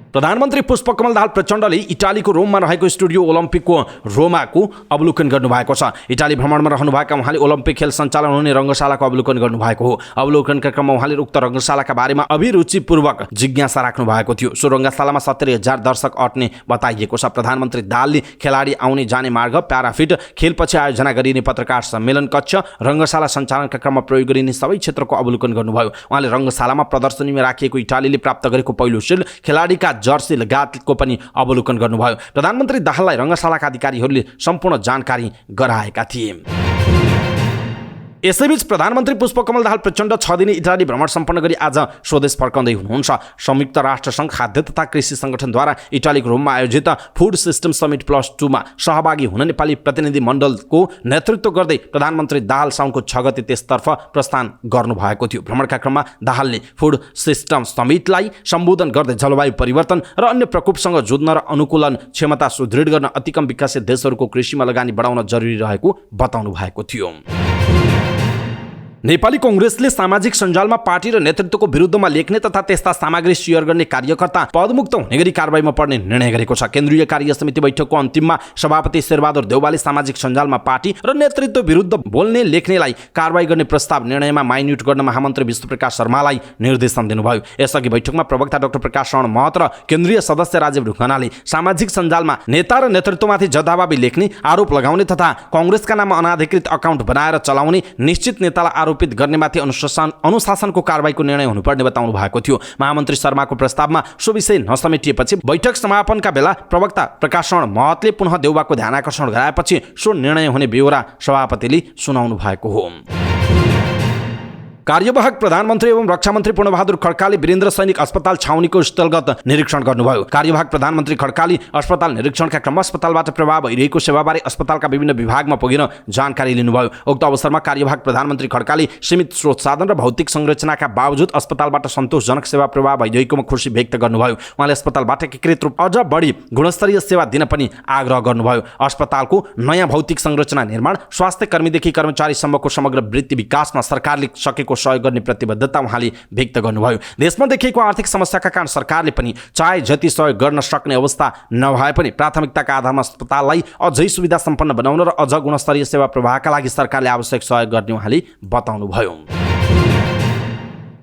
प्रधानमन्त्री पुष्पकमल दाहाल प्रचण्डले इटालीको रोममा रहेको स्टुडियो ओलम्पिकको रोमाको अवलोकन गर्नुभएको छ। इटाली भ्रमणमा रहनुभएका उहाँले ओलम्पिक खेल सञ्चालन हुने रङ्गशालाको अवलोकन गर्नुभएको हो। अवलोकनका क्रममा उहाँले उक्त रङ्गशालाका बारेमा अभिरुचिपूर्वक जिज्ञासा राख्नु भएको थियो। सो रङ्गशालामा 70,000 दर्शक अट्ने बताइएको छ। प्रधानमन्त्री दाहालले खेलाडी आउने जाने मार्ग, प्याराफिट, खेलपछि आयोजना गरिने पत्रकार सम्मेलन कक्ष, रङ्गशाला सञ्चालनका क्रममा प्रयोग गरिने सबै क्षेत्रको अवलोकन गर्नुभयो। उहाँले रङ्गशालामा प्रदर्शनीमा राखिएको इटालीले प्राप्त गरेको पहिलो सिल्ड, खेलाडीका जर्सी लगायतको पनि अवलोकन गर्नुभयो। प्रधानमन्त्री दाहाललाई रङ्गशालाका अधिकारीहरूले सम्पूर्ण जानकारी गराएका थिए। यसैबीच प्रधानमन्त्री पुष्पकमल दाहाल प्रचण्ड 6 दिने इटाली भ्रमण सम्पन्न गरी आज स्वदेश फर्काउँदै हुनुहुन्छ। संयुक्त राष्ट्र सङ्घ खाद्य तथा कृषि सङ्गठनद्वारा इटालीको रोममा आयोजित फुड सिस्टम समिट +2 मा सहभागी हुन नेपाली प्रतिनिधि मण्डलको नेतृत्व गर्दै प्रधानमन्त्री दाहाल साउनको 6 गते त्यसतर्फ प्रस्थान गर्नुभएको थियो। भ्रमणका क्रममा दाहालले फुड सिस्टम समिटलाई सम्बोधन गर्दै जलवायु परिवर्तन र अन्य प्रकोपसँग जुझ्न र अनुकूलन क्षमता सुदृढ गर्न अति कम विकसित देशहरूको कृषिमा लगानी बढाउन जरुरी रहेको बताउनु भएको थियो। नेपाली कांग्रेसले सामाजिक सञ्जालमा पार्टी र नेतृत्वको विरुद्धमा लेख्ने तथा त्यस्ता सामग्री शेयर गर्ने कार्यकर्ता पदमुक्त हुने गरी कारबाहीमा पर्ने निर्णय गरेको छ। केन्द्रीय कार्य समिति बैठकको अन्तिममा सभापति शेरबहादुर देउवाले सामाजिक सञ्जालमा पार्टी र नेतृत्व विरुद्ध बोल्ने लेख्नेलाई कारबाही गर्ने प्रस्ताव निर्णयमा माइन्युट गर्न महामन्त्री विष्णुप्रकाश शर्मालाई निर्देशन दिनुभयो। यसअघि बैठकमा प्रवक्ता डाक्टर प्रकाश शरण महत र केन्द्रीय सदस्य राजीव ढुङ्गानाले सामाजिक सञ्जालमा नेता र नेतृत्वमाथि जथाभावी लेख्ने, आरोप लगाउने तथा कांग्रेसका नाममा अनाधिकृत अकाउन्ट बनाएर चलाउने, निश्चित नेतालाई आरोपित गर्नेमाथि अनुशासनको कारबाहीको निर्णय हुनुपर्ने बताउनु भएको थियो। महामन्त्री शर्माको प्रस्तावमा सो विषय नसमेटिएपछि बैठक समापनका बेला प्रवक्ता प्रकाश शरण महतले पुनः देउवाको ध्यानाकर्षण गराएपछि सो निर्णय हुने बेहोरा सभापतिले सुनाउनु भएको हो। कार्यवाहक प्रधानमन्त्री एवं रक्षा मन्त्री पूर्णबहादुर खड्काले वीरेन्द्र सैनिक अस्पताल छाउनीको स्थलगत निरीक्षण गर्नुभयो। कार्यवाहक प्रधानमन्त्री खड्काले अस्पताल निरीक्षणका क्रममा अस्पतालबाट प्रभाव भइरहेको सेवाबारे अस्पतालका विभिन्न विभागमा पुगेर जानकारी लिनुभयो। उक्त अवसरमा कार्यवाहक प्रधानमन्त्री खड्काले सीमित स्रोत साधन र भौतिक संरचनाका बावजुद अस्पतालबाट सन्तोषजनक सेवा प्रवाह भइरहेकोमा खुसी व्यक्त गर्नुभयो। उहाँले अस्पतालबाट एकीकृत रूप अझ बढी गुणस्तरीय सेवा दिन पनि आग्रह गर्नुभयो। अस्पतालको नयाँ भौतिक संरचना निर्माण, स्वास्थ्य कर्मीदेखि कर्मचारीसम्मको समग्र वृत्ति विकासमा सरकारले सकेको सहयोग गर्ने प्रतिबद्धता उहाँले व्यक्त गर्नुभयो। देशमा देखिएको आर्थिक समस्याका कारण सरकारले पनि चाहे जति सहयोग गर्न सक्ने अवस्था नभए पनि प्राथमिकताका आधारमा अस्पताललाई अझै सुविधा सम्पन्न बनाउन र अझ गुणस्तरीय सेवा प्रवाहका लागि सरकारले आवश्यक सहयोग गर्ने उहाँले बताउनुभयो।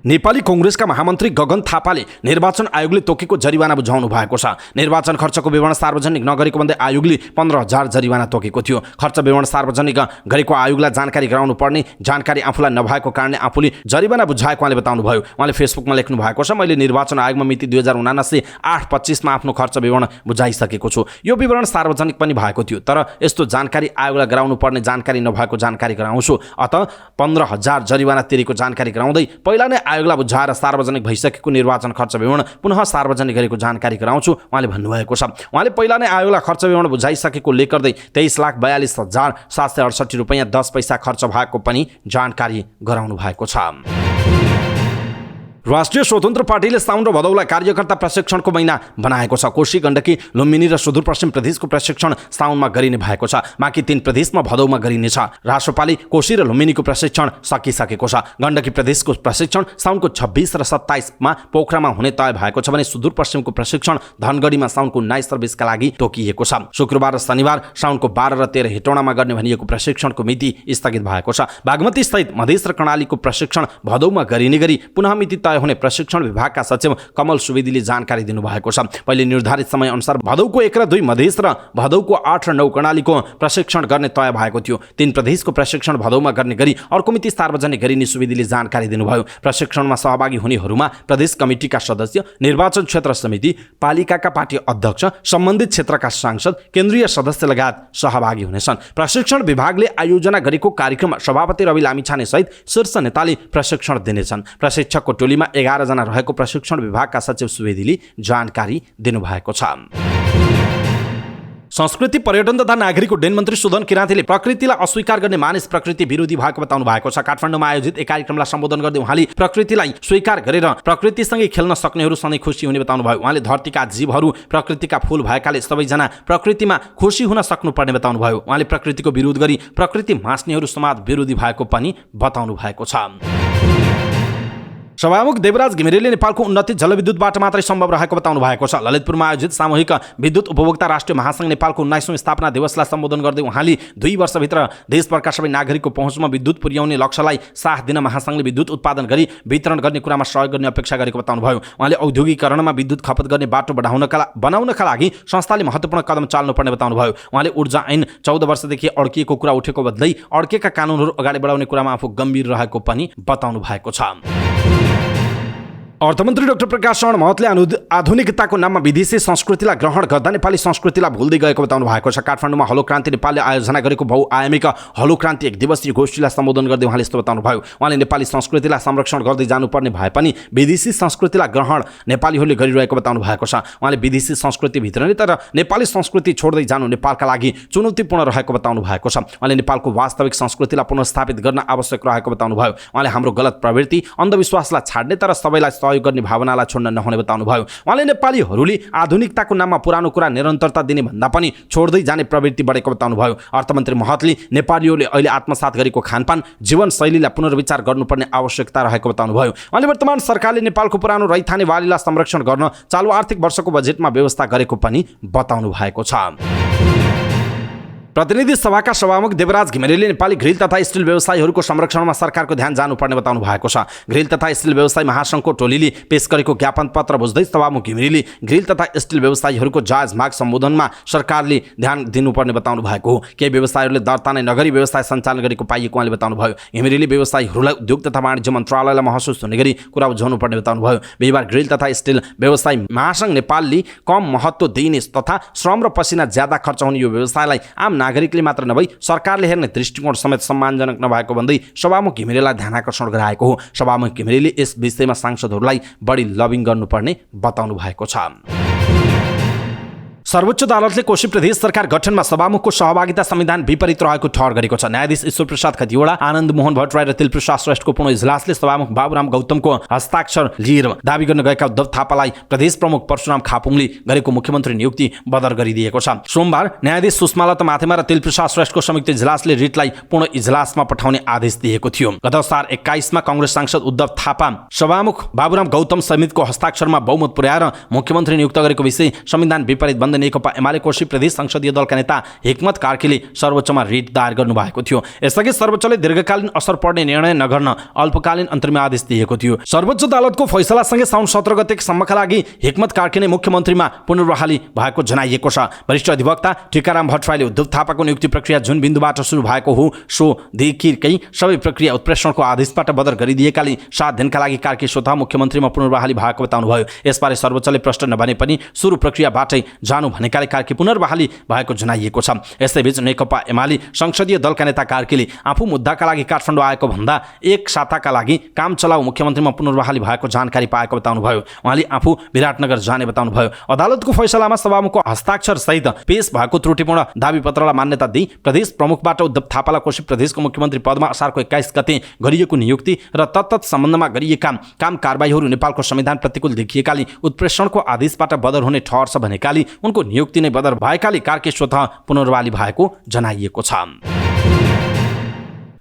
नेपाली कांग्रेसका महामन्त्री गगन थापाले निर्वाचन आयोगले तोकेको जरिवाना बुझाउनु भएको छ। निर्वाचन खर्चको विवरण सार्वजनिक नगरेको भन्दै आयोगले 15,000 जरिवाना तोकेको थियो। खर्च विवरण सार्वजनिक गरेको आयोगलाई जानकारी गराउनु पर्ने जानकारी आफूलाई नभएको कारणले आफूले जरिवाना बुझाएको उहाँले बताउनुभयो। उहाँले फेसबुकमा लेख्नु भएको छ, मैले निर्वाचन आयोगमा मिति 2079 8/25 मा आफ्नो खर्च विवरण बुझाइसकेको छु। यो विवरण सार्वजनिक पनि भएको थियो, तर यस्तो जानकारी आयोगलाई गराउनु पर्ने जानकारी नभएको जानकारी गराउँछु। अत 15,000 जरिवाना तिरेको जानकारी गराउँदै पहिला नै आयोगलाई बुझाएर सार्वजनिक भइसकेको निर्वाचन खर्च विवरण पुनः सार्वजनिक गरेको जानकारी गराउँछु उहाँले भन्नुभएको छ। उहाँले पहिला नै आयोगलाई खर्च विवरण बुझाइसकेको उल्लेख गर्दै 23,42,768 रुपैयाँ 10 पैसा खर्च भएको पनि जानकारी गराउनु भएको छ। राष्ट्रिय स्वतन्त्र पार्टीले साउन र भदौलाई कार्यकर्ता प्रशिक्षणको महिना बनाएको छ। कोशी, गण्डकी, लुम्बिनी र सुदूरपश्चिम प्रदेशको प्रशिक्षण साउनमा गरिने भएको छ। बाँकी 3 प्रदेशमा भदौमा गरिनेछ। राष्ट्रपाले कोशी र लुम्बिनीको प्रशिक्षण सकिसकेको छ। गण्डकी प्रदेशको प्रशिक्षण साउनको 26 र 27 मा पोखरामा हुने तय भएको छ भने सुदूरपश्चिमको प्रशिक्षण धनगढीमा साउनको 19 र 20 का लागि तोकिएको छ। शुक्रबार र शनिबार साउनको 12 र 13 हेटौडामा गर्ने भनिएको प्रशिक्षणको मिति स्थगित भएको छ। बागमती सहित मधेस र कर्णालीको प्रशिक्षण भदौमा गरिने गरी पुनः मिति तय तय हुने प्रशिक्षण विभागका सचिव कमल सुवेदीले जानकारी दिनुभएको छ। पहिले निर्धारित समय अनुसार भदौको 1 र 2 मधेस र भदौको 8 र 9 कर्णालीको प्रशिक्षण गर्ने तय भएको थियो। 3 प्रदेशको प्रशिक्षण भदौमा गर्ने गरी अर्को मिति सार्वजनिक गरिने सुवेदीले जानकारी दिनुभयो। प्रशिक्षणमा सहभागी हुनेहरूमा प्रदेश कमिटीका सदस्य, निर्वाचन क्षेत्र समिति, पालिकाका पार्टी अध्यक्ष, सम्बन्धित क्षेत्रका सांसद, केन्द्रीय सदस्य लगायत सहभागी हुनेछन्। प्रशिक्षण विभागले आयोजना गरेको कार्यक्रममा सभापति रवि लामिछाने सहित शीर्ष नेताले प्रशिक्षण दिनेछन्। प्रशिक्षकको टोलीमा 11 जना रहेको प्रशिक्षण विभागका सचिव सुवेदीले जानकारी दिनुभएको छ। संस्कृति, पर्यटन तथा नागरिक उड्डयन मन्त्री सुदन किराँतीले प्रकृतिलाई अस्वीकार गर्ने मानिस प्रकृति विरोधी भएको बताउनु भएको छ। काठमाडौँमा आयोजित एक कार्यक्रमलाई सम्बोधन गर्दै उहाँले प्रकृतिलाई स्वीकार गरेर प्रकृतिसँगै खेल्न सक्नेहरू सधैँ खुसी हुने बताउनु भयो। उहाँले धरतीका जीवहरू प्रकृतिका फूल भएकाले सबैजना प्रकृतिमा खुसी हुन सक्नुपर्ने बताउनु भयो। उहाँले प्रकृतिको विरोध गरी प्रकृति मास्नेहरू समाज विरोधी भएको पनि बताउनु भएको छ। सभामुख देवराज घिमिरेले नेपालको उन्नति जलविद्युतबाट मात्रै सम्भव रहेको बताउनु भएको छ। ललितपुरमा आयोजित सामूहिक विद्युत उपभोक्ता राष्ट्रिय महासंघ नेपालको 19औं स्थापना दिवसलाई सम्बोधन गर्दै उहाँले 2 वर्षभित्र देशभरका सबै नागरिकको पहुँचमा विद्युत पुर्याउने लक्ष्यलाई साथ दिन महासंघले विद्युत उत्पादन गरी वितरण गर्ने कुरामा सहयोग गर्ने अपेक्षा गरेको बताउनुभयो। उहाँले औद्योगिकरणमा विद्युत खपत गर्ने बाटो बनाउनका लागि संस्थाले महत्त्वपूर्ण कदम चाल्नुपर्ने बताउनुभयो। उहाँले ऊर्जा ऐन 14 वर्षदेखि अड्किएको कुरा उठेको बदलै अड्केका कानुनहरू अगाडि बढाउने कुरामा आफू गम्भीर रहेको पनि बताउनु भएको छ। अर्थमन्त्री डाक्टर प्रकाश शरण महतले आधुनिकताको नाममा विदेशी संस्कृतिलाई ग्रहण गर्दा नेपाली संस्कृतिलाई भुल्दै गएको बताउनु भएको छ। काठमाडौँमा हलो क्रान्ति नेपालले आयोजना गरेको बहुआयामिक हलो क्रान्ति 1 दिवसीय गोष्ठीलाई सम्बोधन गर्दै उहाँले यस्तो बताउनु भयो। उहाँले नेपाली संस्कृतिलाई संरक्षण गर्दै जानुपर्ने भए पनि विदेशी संस्कृतिलाई ग्रहण नेपालीहरूले गरिरहेको बताउनु भएको छ। उहाँले विदेशी संस्कृतिभित्र नै तर नेपाली संस्कृति छोड्दै जानु नेपालका लागि चुनौतीपूर्ण रहेको बताउनु भएको छ। उहाँले नेपालको वास्तविक संस्कृतिलाई पुनर्स्थापित गर्न आवश्यक रहेको बताउनु भयो। उहाँले हाम्रो गलत प्रवृत्ति, अन्धविश्वासलाई छाड्ने तर सबैलाई सहयोग गर्ने भावनालाई छोड्न नहुने बताउनु भयो। उहाँले नेपालीहरूले आधुनिकताको नाममा पुरानो कुरा निरन्तरता दिने भन्दा पनि छोड्दै जाने प्रवृत्ति बढेको बताउनु भयो। अर्थमन्त्री महतले नेपालीहरूले अहिले आत्मसात गरेको खानपान, जीवनशैलीलाई पुनर्विचार गर्नुपर्ने आवश्यकता रहेको बताउनु भयो। उहाँले वर्तमान सरकारले नेपालको पुरानो रैथाने बालीलाई संरक्षण गर्न चालु आर्थिक वर्षको बजेटमा व्यवस्था गरेको पनि बताउनु भएको छ। प्रतिनिधि सभाका सभामुख देवराज घिमिरेले नेपाली ग्रिल तथा स्टिल व्यवसायीहरूको संरक्षणमा सरकारको ध्यान जानुपर्ने बताउनु भएको छ। ग्रिल तथा स्टिल व्यवसायी महासंघको टोलीले पेश गरेको ज्ञापन पत्र बुझ्दै सभामुख घिमिरेले ग्रिल तथा स्टिल व्यवसायीहरूको जायज माग सम्बोधनमा सरकारले ध्यान दिनुपर्ने बताउनु भएको हो। केही व्यवसायीहरूले दर्ता नै नगरी व्यवसाय सञ्चालन गरेको पाइएको उहाँले बताउनु भयो। घिमिरेले व्यवसायीहरूलाई उद्योग तथा वाणिज्य मन्त्रालयलाई महसुस हुने गरी कुरा बुझाउनु पर्ने बताउनु भयो। बिहिबार ग्रिल तथा स्टिल व्यवसायी महासंघ नेपालले कम महत्त्व दिइने तथा श्रम र पसिना ज्यादा खर्च हुने यो व्यवसायलाई आम नागरिकले मात्र नभई सरकारले हेर्ने दृष्टिकोण समेत सम्मानजनक नभएको भन्दै सभामुख घिमिरेलाई ध्यानाकर्षण गराएको हो। सभामुख घिमिरेले यस विषयमा सांसदहरूलाई बढी लबिङ गर्नुपर्ने बताउनु भएको छ। सर्वोच्च अदालतले कोशी प्रदेश सरकार गठनमा सभामुखको सहभागिता संविधान विपरीत रहेको ठहर गरेको छ। न्यायाधीश ईश्वर प्रसाद खतिवडा, आनन्द मोहन भट्टराई र तिलप्रसाद श्रेष्ठको पूर्ण इजलासले सभामुख बाबुराम गौतमको हस्ताक्षर लिएर दावी गर्न गएका उद्धव थापालाई प्रदेश प्रमुख परशुराम खापुङले गरेको मुख्यमन्त्री नियुक्ति बदर गरिदिएको छ। सोमबार न्यायाधीश सुषमालता माथेमा र तिलप्रसाद श्रेष्ठको संयुक्त इजलासले रिटलाई पूर्ण इजलासमा पठाउने आदेश दिएको थियो। गत असार 21मा कांग्रेस सांसद उद्धव थापा सभामुख बाबुराम गौतम समितिको हस्ताक्षरमा बहुमत पुर्याएर मुख्यमन्त्री नियुक्त गरेको विषय संविधान विपरीत बन्दै नेकपा एमाले कोशी प्रदेश संसदीय दलका नेता हिक्मत कार्कीले सर्वोच्चमा रिट दायर गर्नुभएको थियो। यसअघि सर्वोच्चले दीर्घकालीन असर पर्ने निर्णय नगर्न अल्पकालीन अन्तरिम आदेश दिएको थियो। सर्वोच्च अदालतको फैसलासँगै साउन 17 गतेसम्मका लागि हिक्मत कार्की नै मुख्यमन्त्रीमा पुनर्बहाली भएको जनाइएको छ। वरिष्ठ अधिवक्ता टीकाराम भट्टराईले उद्धव थापाको नियुक्ति प्रक्रिया जुन बिन्दुबाट सुरु भएको हो सोदेखिकै सबै प्रक्रिया उत्प्रेषणको आदेशबाट बदर गरिदिएकाले 7 दिनका लागि कार्की स्वतः मुख्यमन्त्रीमा पुनर्बहाली भएको बताउनुभयो। यसबारे सर्वोच्चले प्रश्न नभने पनि सुरु प्रक्रियाबाटै जानु भनेकाले कार्की पुनर्बहाली भएको जनाइएको छ। यसैबीच नेकपा एमाले संसदीय दलका नेता कार्कीले आफू मुद्दाका लागि काठमाडौँ आएको भन्दा एक साताका लागि काम चलाउ मुख्यमन्त्रीमा पुनर्बहाली भएको जानकारी पाएको बताउनुभयो। उहाँले आफू विराटनगर जाने बताउनुभयो। अदालतको फैसलामा सभामुखको हस्ताक्षर सहित पेश भएको त्रुटिपूर्ण दावी पत्रलाई मान्यता दिई प्रदेश प्रमुखबाट उद्धव थापालाई कोशी प्रदेशको मुख्यमन्त्री पदमा असारको 21 गते गरिएको नियुक्ति र तत्त सम्बन्धमा गरिएका काम कारबाहीहरू नेपालको संविधान प्रतिकूल देखिएकाले उत्प्रेषणको आदेशबाट बदर हुने ठहर छ भनेकाले उनको नियुक्ति नै बदर भएकाले कार्की स्वतः पुनर्बहाली भएको जनाइएको छ।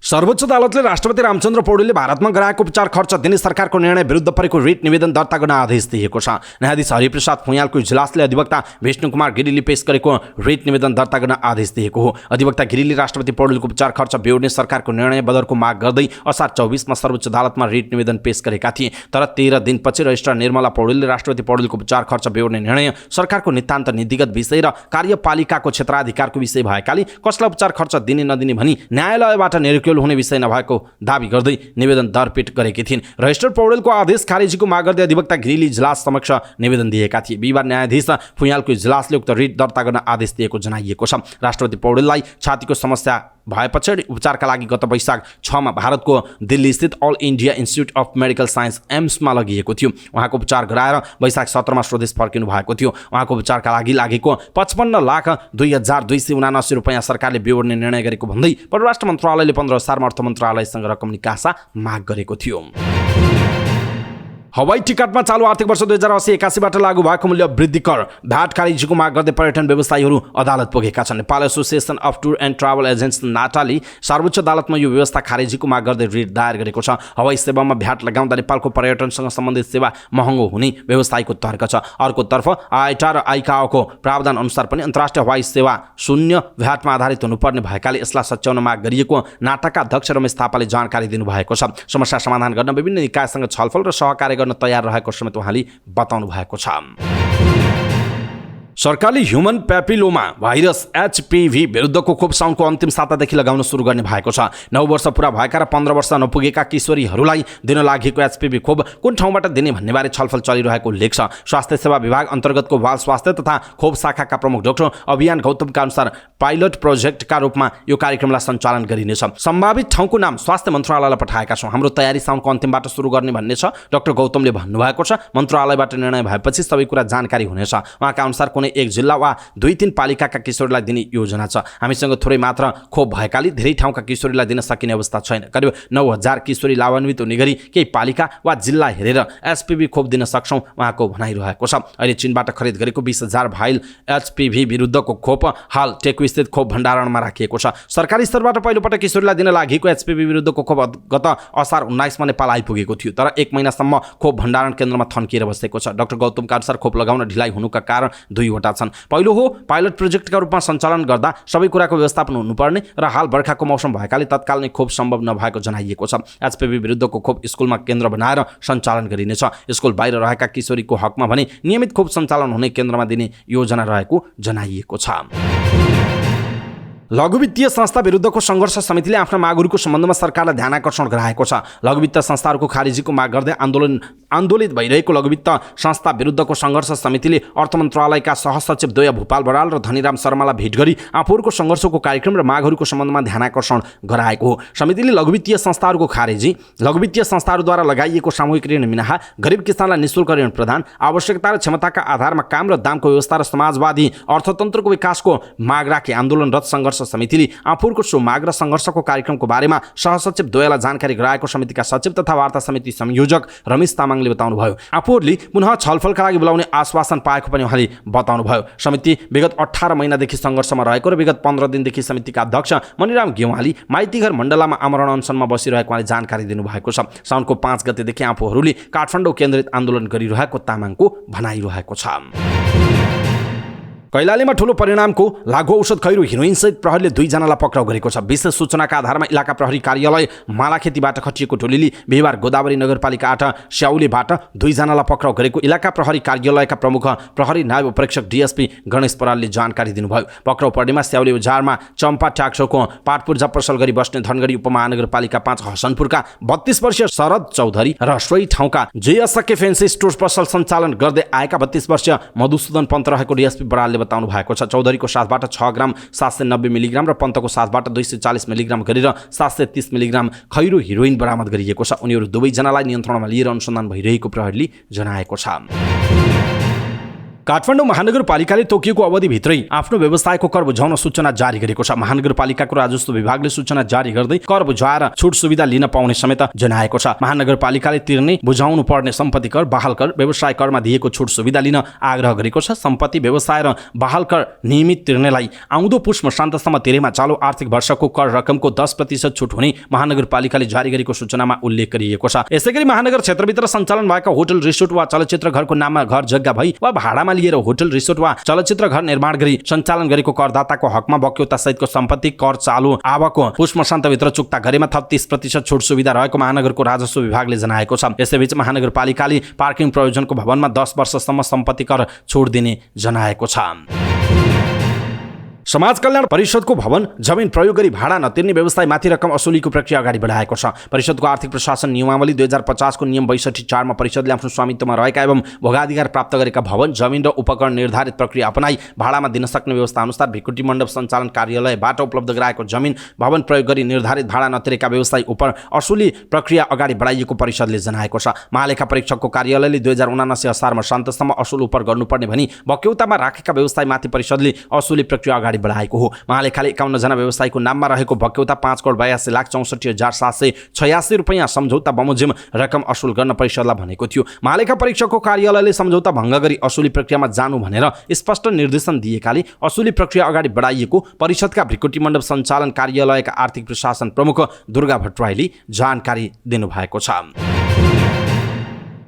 सर्वोच्च अदालतले राष्ट्रपति रामचन्द्र पौडेलले भारतमा गराएको उपचार खर्च दिने सरकारको निर्णय विरुद्ध परेको रिट निवेदन दर्ता गर्न आदेश दिएको छ। न्यायाधीश हरिप्रसाद फुयालको इजलासले अधिवक्ता विष्णुकुमार गिरीले पेश गरेको रिट निवेदन दर्ता गर्न आदेश दिएको हो। अधिवक्ता गिरीले राष्ट्रपति पौडेलको उपचार खर्च बेहोर्ने सरकारको निर्णय बदरको माग गर्दै असार 24 मा सर्वोच्च अदालतमा रिट निवेदन पेश गरेका थिए। तर 13 दिनपछि रजिस्ट्रार निर्मला पौडेलले राष्ट्रपति पौडेलको उपचार खर्च बेहोर्ने निर्णय सरकारको नितान्त नीतिगत विषय र कार्यपालिकाको क्षेत्राधिकारको विषय भएकाले कसलाई उपचार खर्च दिने नदिने भनी न्यायालयबाट निर्क्युल हुने विषय नभएको दाबी गर्दै निवेदन दरपेट गरेकी थिइन्। रजिस्ट्रार पौडेलको आदेश खारेजीको माग गर्दै अधिवक्ता गिरीले इजलास समक्ष निवेदन दिएका थिए। बिहिबार न्यायाधीश फुयालको इजलासले उक्त रिट दर्ता गर्न आदेश दिएको जनाइएको छ। राष्ट्रपति पौडेललाई छातीको समस्या भएपछि उपचारका लागि गत वैशाख 6 मा भारतको दिल्ली स्थित all India institute of medical science एम्समा लगिएको थियो। उहाँको उपचार गराएर वैशाख 17 मा स्वदेश फर्किनु भएको थियो। उहाँको उपचारका लागि लागेको 55,02,279 रुपैयाँ सरकारले बेहोर्ने निर्णय गरेको भन्दै परराष्ट्र मन्त्रालयले 15 सालमा अर्थ मन्त्रालयसँग रकम निकासा माग गरेको थियो। हवाई टिकटमा चालु आर्थिक वर्ष 2080-81बाट लागू भएको मूल्य वृद्धि कर भ्याट खारेजीको माग गर्दै पर्यटन व्यवसायीहरू अदालत पुगेका छन्। Nepal association of tour and travel agents नाटाले सर्वोच्च अदालतमा यो व्यवस्था खारेजीको माग गर्दै रिट दायर गरेको छ। हवाई सेवामा भ्याट लगाउँदा नेपालको पर्यटनसँग सम्बन्धित सेवा महँगो हुने व्यवसायीको तर्क छ। अर्कोतर्फ आइटा र आइकाओको प्रावधान अनुसार पनि अन्तर्राष्ट्रिय हवाई सेवा शून्य भ्याटमा आधारित हुनुपर्ने भएकाले यसलाई सच्याउन माग गरिएको नाटाका अध्यक्ष रमेश थापाले जानकारी दिनुभएको छ। समस्या समाधान गर्न विभिन्न निकायसँग छलफल र सहकार्य तयार रहेको समेत उहाँले बताउनु भएको छ। सरकारले ह्युमन प्यापिलोमा भाइरस HPV विरुद्धको खोप साउनको अन्तिम सातादेखि लगाउन सुरु गर्ने भएको छ। 9 वर्ष पुरा भएका र 15 वर्ष नपुगेका किशोरीहरूलाई दिन लागेको HPV खोप कुन ठाउँबाट दिने भन्नेबारे छलफल चलिरहेको उल्लेख छ। स्वास्थ्य सेवा विभाग अन्तर्गतको बाल स्वास्थ्य तथा खोप शाखाका प्रमुख डाक्टर अभियान गौतमका अनुसार पाइलट प्रोजेक्टका रूपमा यो कार्यक्रमलाई सञ्चालन गरिनेछ। सम्भावित ठाउँको नाम स्वास्थ्य मन्त्रालयलाई पठाएका छौँ। हाम्रो तयारी साउनको अन्तिमबाट सुरु गर्ने भन्ने छ, डाक्टर गौतमले भन्नुभएको छ। मन्त्रालयबाट निर्णय भएपछि सबै कुरा जानकारी हुनेछ। उहाँका अनुसार कुनै एक जिल्ला वा 2-3 पालिकाका किशोरीलाई दिने योजना छ। हामीसँग थोरै मात्र खोप भएकाले धेरै ठाउँका किशोरीलाई दिन सकिने अवस्था छैन। करिब 9,000 किशोरी लाभान्वित हुने गरी केही पालिका वा जिल्ला हेरेर HPV खोप दिन सक्छौँ उहाँको भनाइरहेको छ। अहिले चीनबाट खरिद गरेको 20,000 भाइल HPV विरुद्धको खोप हाल टेकुस्थित खोप भण्डारणमा राखिएको छ। सरकारी स्तरबाट पहिलोपटक किशोरीलाई दिन लागेको HPV विरुद्धको खोप गत असार 19 मा नेपाल आइपुगेको थियो। तर 1 महिनासम्म खोप भण्डारण केन्द्रमा थन्किएर बसेको छ। डाक्टर गौतमका अनुसार खोप लगाउन ढिलाइ हुनुका कारण दुईवटा छन्। पहिलो हो पाइलट प्रोजेक्टका रूपमा सञ्चालन गर्दा सबै कुराको व्यवस्थापन हुनुपर्ने र हाल बर्खाको मौसम भएकाले तत्काल नै खोप सम्भव नभएको जनाइएको छ। HPV विरुद्धको खोप स्कुलमा केन्द्र बनाएर सञ्चालन गरिनेछ। स्कुल बाहिर रहेका किशोरीको हकमा भने नियमित खोप सञ्चालन हुने केन्द्रमा दिने योजना रहेको जनाइएको छ। लघु वित्तीय संस्था विरुद्धको सङ्घर्ष समितिले आफ्ना मागहरूको सम्बन्धमा सरकारलाई ध्यान आकर्षण गराएको छ। लघु वित्त संस्थाहरूको खारेजीको माग गर्दै आन्दोलित भइरहेको लघु वित्त संस्था विरुद्धको सङ्घर्ष समितिले अर्थ मन्त्रालयका सहसचिव द्वय भूपाल बराल र धनीराम शर्मालाई भेट गरी आफूहरूको सङ्घर्षको कार्यक्रम र मागहरूको सम्बन्धमा ध्यान आकर्षण गराएको हो। समितिले लघु वित्तीय संस्थाहरूको खारेजी, लघु वित्तीय संस्थाहरूद्वारा लगाइएको सामूहिक ऋण मिनाहा, गरिब किसानलाई निःशुल्क ऋण प्रदान, आवश्यकता र क्षमताका आधारमा काम र दामको व्यवस्था र समाजवादी अर्थतन्त्रको विकासको माग राखी आन्दोलनरत सङ्घर्ष समितिले आफूहरूको सो माग र सङ्घर्षको कार्यक्रमको बारेमा सहसचिव द्वयलाई जानकारी गराएको समितिका सचिव तथा वार्ता समिति संयोजक रमेश तामाङले बताउनुभयो। आफूहरूले पुनः छलफलका लागि बोलाउने आश्वासन पाएको पनि उहाँले बताउनुभयो। समिति विगत 18 महिनादेखि सङ्घर्षमा रहेको र विगत 15 दिनदेखि समितिका अध्यक्ष मणिराम गेवाली माइतीघर मण्डलामा आमरण अनसनमा बसिरहेको उहाँले जानकारी दिनुभएको छ। साउनको 5 गतेदेखि आफूहरूले काठमाडौँ केन्द्रित आन्दोलन गरिरहेको तामाङको भनाइरहेको छ। कैलालीमा ठूलो परिणामको लागु औषध खैरो हिरोइनसहित प्रहरीले 2 जनालाई पक्राउ गरेको छ। विशेष सूचनाका आधारमा इलाका प्रहरी कार्यालय मालाखेतीबाट खटिएको टोलीले बिहिबार गोदावरी नगरपालिका 8 स्याउलीबाट 2 जनालाई पक्राउ गरेको इलाका प्रहरी कार्यालयका प्रमुख प्रहरी नायब प्रेक्षक डीएसपी गणेश परालले जानकारी दिनुभयो। पक्राउ पर्नेमा स्याउली उजारमा चम्पा ट्याक्सोको पाटपूर्जा पसल गरी बस्ने धनगढी उपमहानगरपालिका 5 हसनपुरका 32 वर्षीय शरद चौधरी र सोही ठाउँका जेएसके फेन्सी स्टोर पसल सञ्चालन गर्दै आएका 32 वर्षीय मधुसूदन पन्त रहेको डीएसपी बरालले बताउनु भएको छ। चौधरीको साथबाट 6 ग्राम 790 मिलिग्राम र पन्तको साथबाट 240 मिलिग्राम गरेर 730 मिलिग्राम खैरो हिरोइन बरामद गरिएको छ। उनीहरू दुवै जनालाई नियन्त्रणमा लिएर अनुसन्धान भइरहेको प्रहरीले जनाएको छ। काठमाडौँ महानगरपालिकाले तोकिएको अवधिभित्रै आफ्नो व्यवसायको कर बुझाउन सूचना जारी गरेको छ। महानगरपालिकाको राजस्व विभागले सूचना जारी गर्दै कर बुझाएर छुट सुविधा लिन पाउने समेत जनाएको छ। महानगरपालिकाले तिर्ने बुझाउनु पर्ने सम्पत्ति कर, बहाल कर, व्यवसाय करमा दिएको छुट सुविधा लिन आग्रह गरेको छ। सम्पत्ति, व्यवसाय र बहाल कर नियमित तिर्नेलाई आउँदो पुष मसान्तसम्म तिरेमा चालु आर्थिक वर्षको कर रकमको 10% छुट हुने महानगरपालिकाले जारी गरेको सूचनामा उल्लेख गरिएको छ। यसैगरी महानगर क्षेत्रभित्र सञ्चालन भएका होटल, रिसोर्ट वा चलचित्र घरको नाममा घर जग्गा भई वा भाडामा लिएर होटल, रिसोर्ट वा चलचित्र घर निर्माण गरी सञ्चालन गरेको करदाताको हकमा बक्यौता सहितको सम्पत्ति कर चालु आवकको पुष मसान्तभित्र चुक्ता गरेमा थप 30% छुट सुविधा रहेको महानगरको राजस्व विभागले जनाएको छ। यसैबीच महानगरपालिकाले पार्किङ प्रयोजनको भवनमा 10 वर्षसम्म सम्पत्ति कर छुट दिने जनाएको छ। समाज कल्याण परिषदको भवन जमिन प्रयोग गरी भाडा नतिर्ने व्यवसायमाथि रकम असुलीको प्रक्रिया अगाडि बढाएको छ। परिषदको आर्थिक प्रशासन नियमावली 2050 को नियम 62(4) मा परिषदले आफ्नो स्वामित्वमा रहेका एवं भोगाधिकार प्राप्त गरेका भवन, जमिन र उपकरण निर्धारित प्रक्रिया अपनाई भाडामा दिन सक्ने व्यवस्था अनुसार भिकुटी मण्डप सञ्चालन कार्यालयबाट उपलब्ध गराएको जमिन, भवन प्रयोग गरी निर्धारित भाडा नतिरेका व्यवसायी उप असुली प्रक्रिया अगाडि बढाइएको परिषदले जनाएको छ। महालेखा परीक्षकको कार्यालयले 2079 असार मसान्तसम्म असुल उपर गर्नुपर्ने भनी बक्यौतामा राखेका व्यवसायमाथि परिषदले असुली प्रक्रिया अगाडि बढाएको हो। महालेखाले 51 जना व्यवसायीको नाममा रहेको बक्यौता 5,82,64,786 रुपैयाँ सम्झौता बमोजिम रकम असुल गर्न परिषदलाई भनेको थियो। महालेखा परीक्षकको कार्यालयले सम्झौता भङ्ग गरी असुली प्रक्रियामा जानु भनेर स्पष्ट निर्देशन दिएकाले असुली प्रक्रिया अगाडि बढाइएको परिषदका भृकुटी मण्डप सञ्चालन कार्यालयका आर्थिक प्रशासन प्रमुख दुर्गा भट्टराईले जानकारी दिनुभएको छ।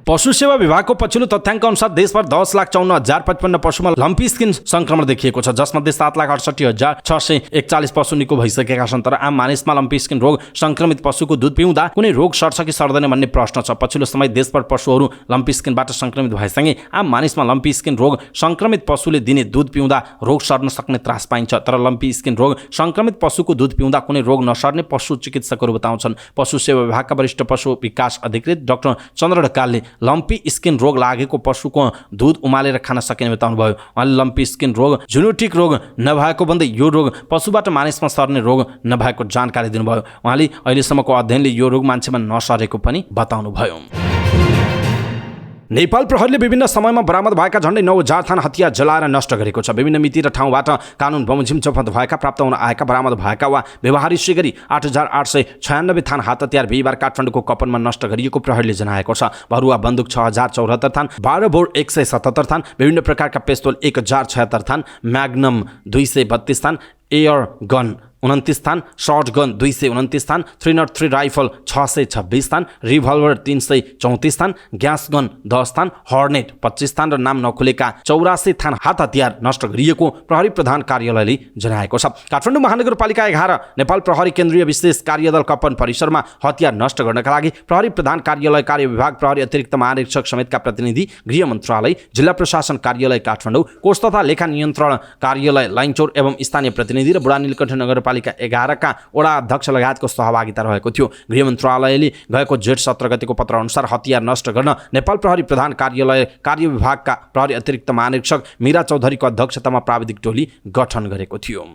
पशु सेवा विभागको पछिल्लो तथ्याङ्क अनुसार देशभर 10,54,055 पशुमा लम्पी स्किन संक्रमण देखिएको छ, जसमध्ये 7,68,641 पशु निको भइसकेका छन्। तर आम मानिसमा लम्पी स्किन रोग संक्रमित पशुको दुध पिउँदा कुनै रोग सर्छ कि सर्दैन भन्ने प्रश्न छ। पछिल्लो समय देशभर पशुहरू लम्पी स्किनबाट संक्रमित भएसँगै आम मानिसमा लम्पी स्किन रोग संक्रमित पशुले दिने दुध पिउँदा रोग सर्न सक्ने त्रास पाइन्छ। तर लम्पी स्किन रोग संक्रमित पशुको दुध पिउँदा कुनै रोग नसर्ने पशु चिकित्सकहरू बताउँछन्। पशु सेवा विभागका वरिष्ठ पशु विकास अधिकृत डाक्टर चन्द्र ढकालले लम्पी स्किन रोग लागेको पशुको दुध उमालेर खान सकिने बताउनुभयो। उहाँले लम्पी स्किन रोग जुनोटिक रोग नभएको भन्दै यो रोग पशुबाट मानिसमा सर्ने रोग नभएको जानकारी दिनुभयो। उहाँले अहिलेसम्मको अध्ययनले यो रोग मान्छेमा नसरेको पनि बताउनुभयो। नेपाल प्रहरीले विभिन्न समयमा बरामद भएका झण्डै 9,000 थान हतियार जलाएर नष्ट गरेको छ। विभिन्न मिति र ठाउँबाट कानुन बमोजिम जफत भएका, प्राप्त हुन आएका, बरामद भएका वा व्यवहारिक गरी 8,896 थान हात हतियार बिहिबार काठमाडौँको कपनमा नष्ट गरिएको प्रहरीले जनाएको छ। भरुवा बन्दुक 6,074 थान, 12 बोर 177 थान, विभिन्न प्रकारका पिस्तोल 1,076 थान, म्याग्नम 232 थान, एयर गन 29 थान, सर्ट गन 229 थान, 303 राइफल 626 थान, रिभल्भर 334 थान, ग्यास गन 10 थान, हर्नेट 25 थान र नाम नखुलेका 84 थान हात हतियार नष्ट गरिएको प्रहरी प्रधान कार्यालयले जनाएको छ। काठमाडौँ महानगरपालिका 11 नेपाल प्रहरी केन्द्रीय विशेष कार्यदल कपन परिसरमा हतियार नष्ट गर्नका लागि प्रहरी प्रधान कार्यालय, कार्य विभाग, प्रहरी अतिरिक्त महानिरीक्षक समेतका प्रतिनिधि, गृह मन्त्रालय, जिल्ला प्रशासन कार्यालय काठमाडौँ, कोष तथा लेखा नियन्त्रण कार्यालय लाइनचौर एवं स्थानीय प्रतिनिधि र बुढा नीलकण्ठ नगरपालिका 11 का वडा अध्यक्ष लगायतको सहभागिता रहेको थियो। गृह मन्त्रालयले गएको जेठ 17 गतिको पत्र अनुसार हतियार नष्ट गर्न नेपाल प्रहरी प्रधान कार्यालय, कार्य विभागका प्रहरी अतिरिक्त महानिरीक्षक मीरा चौधरीको अध्यक्षतामा प्राविधिक टोली गठन गरेको थियो।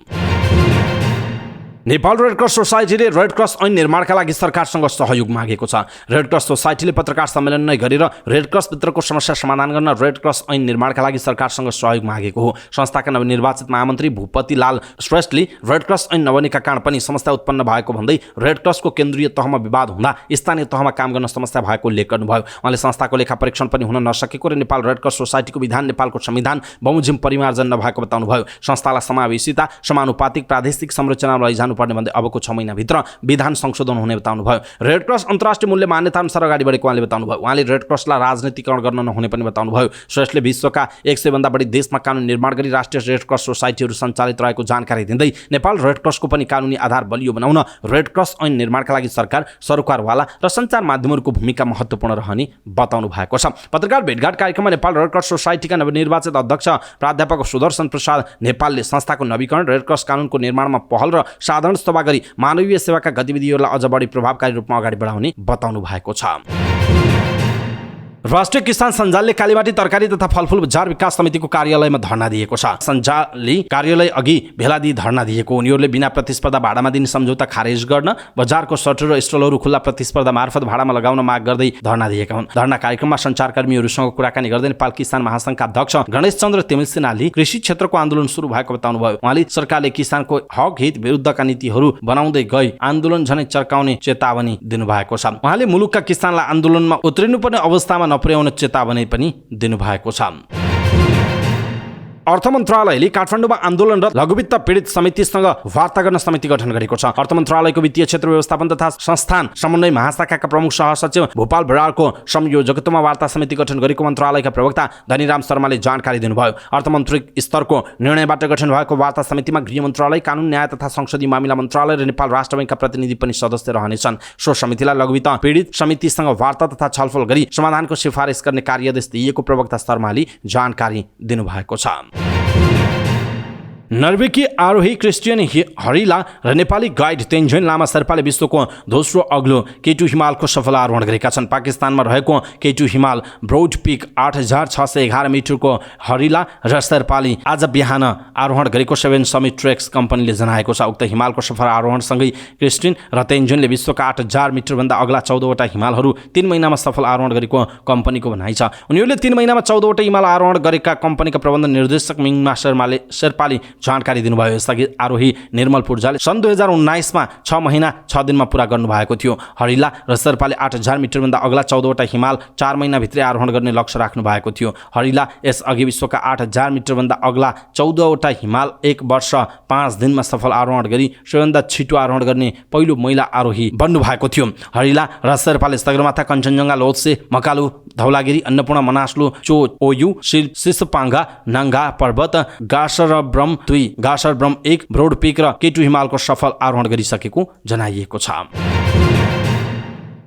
नेपाल रेड क्रस सोसाइटीले रेड क्रस ऐन निर्माणका लागि सरकारसँग सहयोग मागेको छ। रेड क्रस सोसाइटीले पत्रकार सम्मेलन नै गरेर रेड क्रस भित्रको समस्या समाधान गर्न रेड क्रस ऐन निर्माणका लागि सरकारसँग सहयोग मागेको हो। संस्थाका नवनिर्वाचित महामन्त्री भूपति लाल श्रेष्ठले रेड क्रस ऐन नबनेका कारण पनि समस्या उत्पन्न भएको भन्दै रेड क्रसको केन्द्रीय तहमा विवाद हुँदा स्थानीय तहमा काम गर्न समस्या भएको उल्लेख गर्नुभयो। उहाँले संस्थाको लेखा परीक्षण पनि हुन नसकेको र नेपाल रेड क्रस सोसाइटीको विधान नेपालको संविधान बमोजिम परिमार्जन नभएको बताउनुभयो। संस्थालाई समावेशिता, समानुपातिक, प्रादेशिक संरचनामा लैजानु पर्ने भन्दै अबको 6 महिनाभित्र विधान संशोधन हुने बताउनुभयो। रेड क्रस अन्तर्राष्ट्रिय मूल्य मान्यता अनुसार अगाडि बढेको उहाँले बताउनुभयो। उहाँले रेड क्रसलाई राजनीतिकरण गर्न नहुने पनि बताउनुभयो। श्रेष्ठले विश्वका 100 भन्दा बढी देशमा कानुन निर्माण गरी राष्ट्रिय रेड क्रस सोसाइटीहरू सञ्चालित रहेको जानकारी दिँदै नेपाल रेड क्रसको पनि कानुनी आधार बलियो बनाउन रेड क्रस ऐन निर्माणका लागि सरकार, सरोकारवाला र सञ्चार माध्यमहरूको भूमिका महत्त्वपूर्ण रहने बताउनु भएको छ। पत्रकार भेटघाट कार्यक्रममा नेपाल रेड क्रस सोसाइटीका नवनिर्वाचित अध्यक्ष प्राध्यापक सुदर्शन प्रसाद नेपालले संस्थाको नवीकरण, रेड क्रस कानुनको निर्माणमा पहल र साधारण सभा गरी मानवीय सेवाका गतिविधिहरूलाई अझ बढी प्रभावकारी रूपमा अगाडि बढाउने बताउनु भएको छ। राष्ट्रिय किसान सञ्जालले कालीमाटी तरकारी तथा फलफुल बजार विकास समितिको कार्यालयमा धरना दिएको छ। सञ्जालले कार्यालय अघि भेला दिई धरना दिएको। उनीहरूले बिना प्रतिस्पर्धा भाडामा दिने सम्झौता खारेज गर्न बजारको सटर र स्टलहरू खुल्ला प्रतिस्पर्धा मार्फत भाडामा लगाउन माग गर्दै धरना दिएका हुन्। धरना कार्यक्रममा सञ्चारकर्मीहरूसँग कुराकानी गर्दै नेपाल किसान महासङ्घका अध्यक्ष गणेश चन्द्र तेमिल सिन्हाले कृषि क्षेत्रको आन्दोलन सुरु भएको बताउनुभयो। उहाँले सरकारले किसानको हक हित विरुद्धका नीतिहरू बनाउँदै गई आन्दोलन झनै चर्काउने चेतावनी दिनुभएको छ। उहाँले मुलुकका किसानलाई आन्दोलनमा उत्रिनुपर्ने अवस्थामा नपुर्याउने चेतावनी पनि दिनुभएको छ। अर्थ मन्त्रालयले काठमाडौँमा आन्दोलन र लघुवित्त पीडित समितिसँग वार्ता गर्न समिति गठन गरेको छ। अर्थ मन्त्रालयको वित्तीय क्षेत्र व्यवस्थापन तथा संस्थान समन्वय महाशाखाका प्रमुख सहसचिव भोपाल बरालको संयोजकत्वमा वार्ता समिति गठन गरेको मन्त्रालयका प्रवक्ता धनीराम शर्माले जानकारी दिनुभयो। अर्थमन्त्री स्तरको निर्णयबाट गठन भएको वार्ता समितिमा गृह मन्त्रालय, कानुन न्याय तथा संसदीय मामिला मन्त्रालय र नेपाल राष्ट्र बैङ्कका प्रतिनिधि पनि सदस्य रहनेछन्। सो समितिलाई लघुवित्त पीडित समितिसँग वार्ता तथा छलफल गरी समाधानको सिफारिस गर्ने कार्यादेश दिएको प्रवक्ता शर्माले जानकारी दिनुभएको छ। नर्वेकी आरोही क्रिस्टियन हरिला र नेपाली गाइड तेन्जिन लामा शेर्पाले विश्वको दोस्रो अग्लो K2 हिमालको सफल आरोहण गरेका छन्। पाकिस्तानमा रहेको K2 हिमाल ब्रोड पिक 8611 मिटरको हरिला र शेर्पाले आज बिहान आरोहण गरेको 7 समिट ट्रेक्स कम्पनीले जनाएको छ। उक्त हिमालको सफल आरोहणसँगै क्रिस्टियन र तेन्जिनले विश्वका 8000 मिटरभन्दा अग्ला 14वटा हिमालहरू 3 महिनामा सफल आरोहण गरेको कम्पनीको भनाइ छ। उनीहरूले 3 महिनामा 14वटा हिमाल आरोहण गरेका कम्पनीका प्रबन्ध निर्देशक मिङमा शेर्पाले जानकारी दिनुभयो। यसअघि आरोही निर्मल पूर्जाले सन् 2019मा 6 महिना 6 दिनमा पूरा गर्नुभएको थियो। हरिला र शेर्पाले 8000 मिटरभन्दा अग्ला 14वटा हिमाल 4 महिनाभित्रै आरोहण गर्ने लक्ष्य राख्नु भएको थियो। हरिला यसअघि विश्वका 8000 मिटरभन्दा अग्ला 14वटा हिमाल 1 वर्ष 5 दिनमा सफल आरोहण गरी सबैभन्दा छिटो आरोहण गर्ने पहिलो महिला आरोही बन्नु भएको थियो। हरिला र शेर्पाले सगरमाथा, कञ्चनजङ्घा, लोत्से, मकालु, धौलागिरी, अन्नपूर्ण, मनासलु, चो ओयु, सिसपाङ्गा, नाङ्गा पर्वत, गासरब्रम 2, गासरब्रम 1, ब्रोड पिक र K2 हिमालको सफल आरोहण गरिसकेको जनाइएको छ।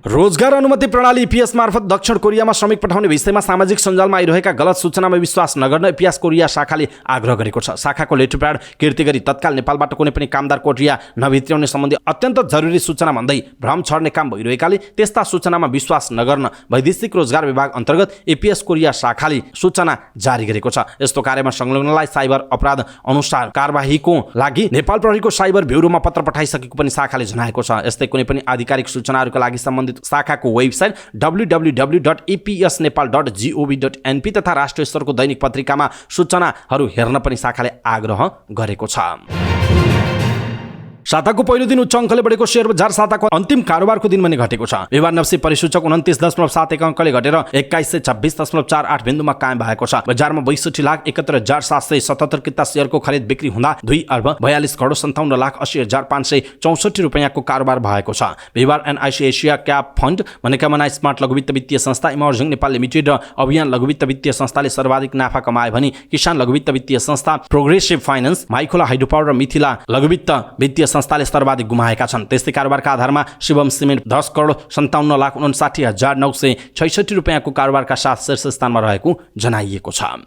रोजगार अनुमति प्रणाली EPS मार्फत दक्षिण कोरियामा श्रमिक पठाउने विषयमा सामाजिक सञ्जालमा आइरहेका गलत सूचनामा विश्वास नगर्न EPS कोरिया शाखाले आग्रह गरेको छ। शाखाको लेटर प्याड किर्ती गरी तत्काल नेपालबाट कुनै पनि कामदार कोरिया नभित्र्याउने सम्बन्धी अत्यन्त जरुरी सूचना भन्दै भ्रम छर्ने काम भइरहेकाले त्यस्ता सूचनामा विश्वास नगर्न वैदेशिक रोजगार विभाग अन्तर्गत EPS कोरिया शाखाले सूचना जारी गरेको छ। यस्तो कार्यमा संलग्नलाई साइबर अपराध अनुसार कारबाहीको लागि नेपाल प्रहरीको साइबर ब्युरोमा पत्र पठाइसकेको पनि शाखाले जनाएको छ। यस्तै कुनै पनि आधिकारिक सूचनाहरूका लागि सम्बन्धित शाखाको वेबसाइट www.epsnepal.gov.np तथा राष्ट्रिय स्तरको दैनिक पत्रिकामा सूचनाहरू हेर्न पनि शाखाले आग्रह गरेको छ। साताको पहिलो दिन उच्च अङ्कले बढेको शेयर बजार साताको अन्तिम कारोबारको दिनमा नै घटेको छ। व्यवहार नफसी परिसूचक 29.71 अङ्कले घटेर 2126.48 बिन्दुमा कायम भएको छ। बजारमा 62,71,777 किता शेयरको खरिद बिक्री हुँदा 2,42,57,80,564 रुपैयाँको कारोबार भएको छ। व्यवहार NIC एसिया क्याप फन्ड भनेका मना स्मार्ट लघुवित्त वित्तीय संस्था, इमर्जिङ नेपाल लिमिटेड र अभियान लघुवित्त वित्तीय संस्थाले सर्वाधिक नाफा कमाए भने किसान लघुवित्त वित्तीय संस्था, प्रोग्रेसिभ फाइनान्स, माइखोला हाइड्रोपावर र मिथिला लघुवित्त वित्तीय संस्थाले सर्वाधिक गुमाएका छन्। त्यस्तै कारोबारका आधारमा शिवम सिमेन्ट 10,57,59,966 रुपैयाँको कारोबारका साथ शीर्ष स्थानमा रहेको जनाइएको छ।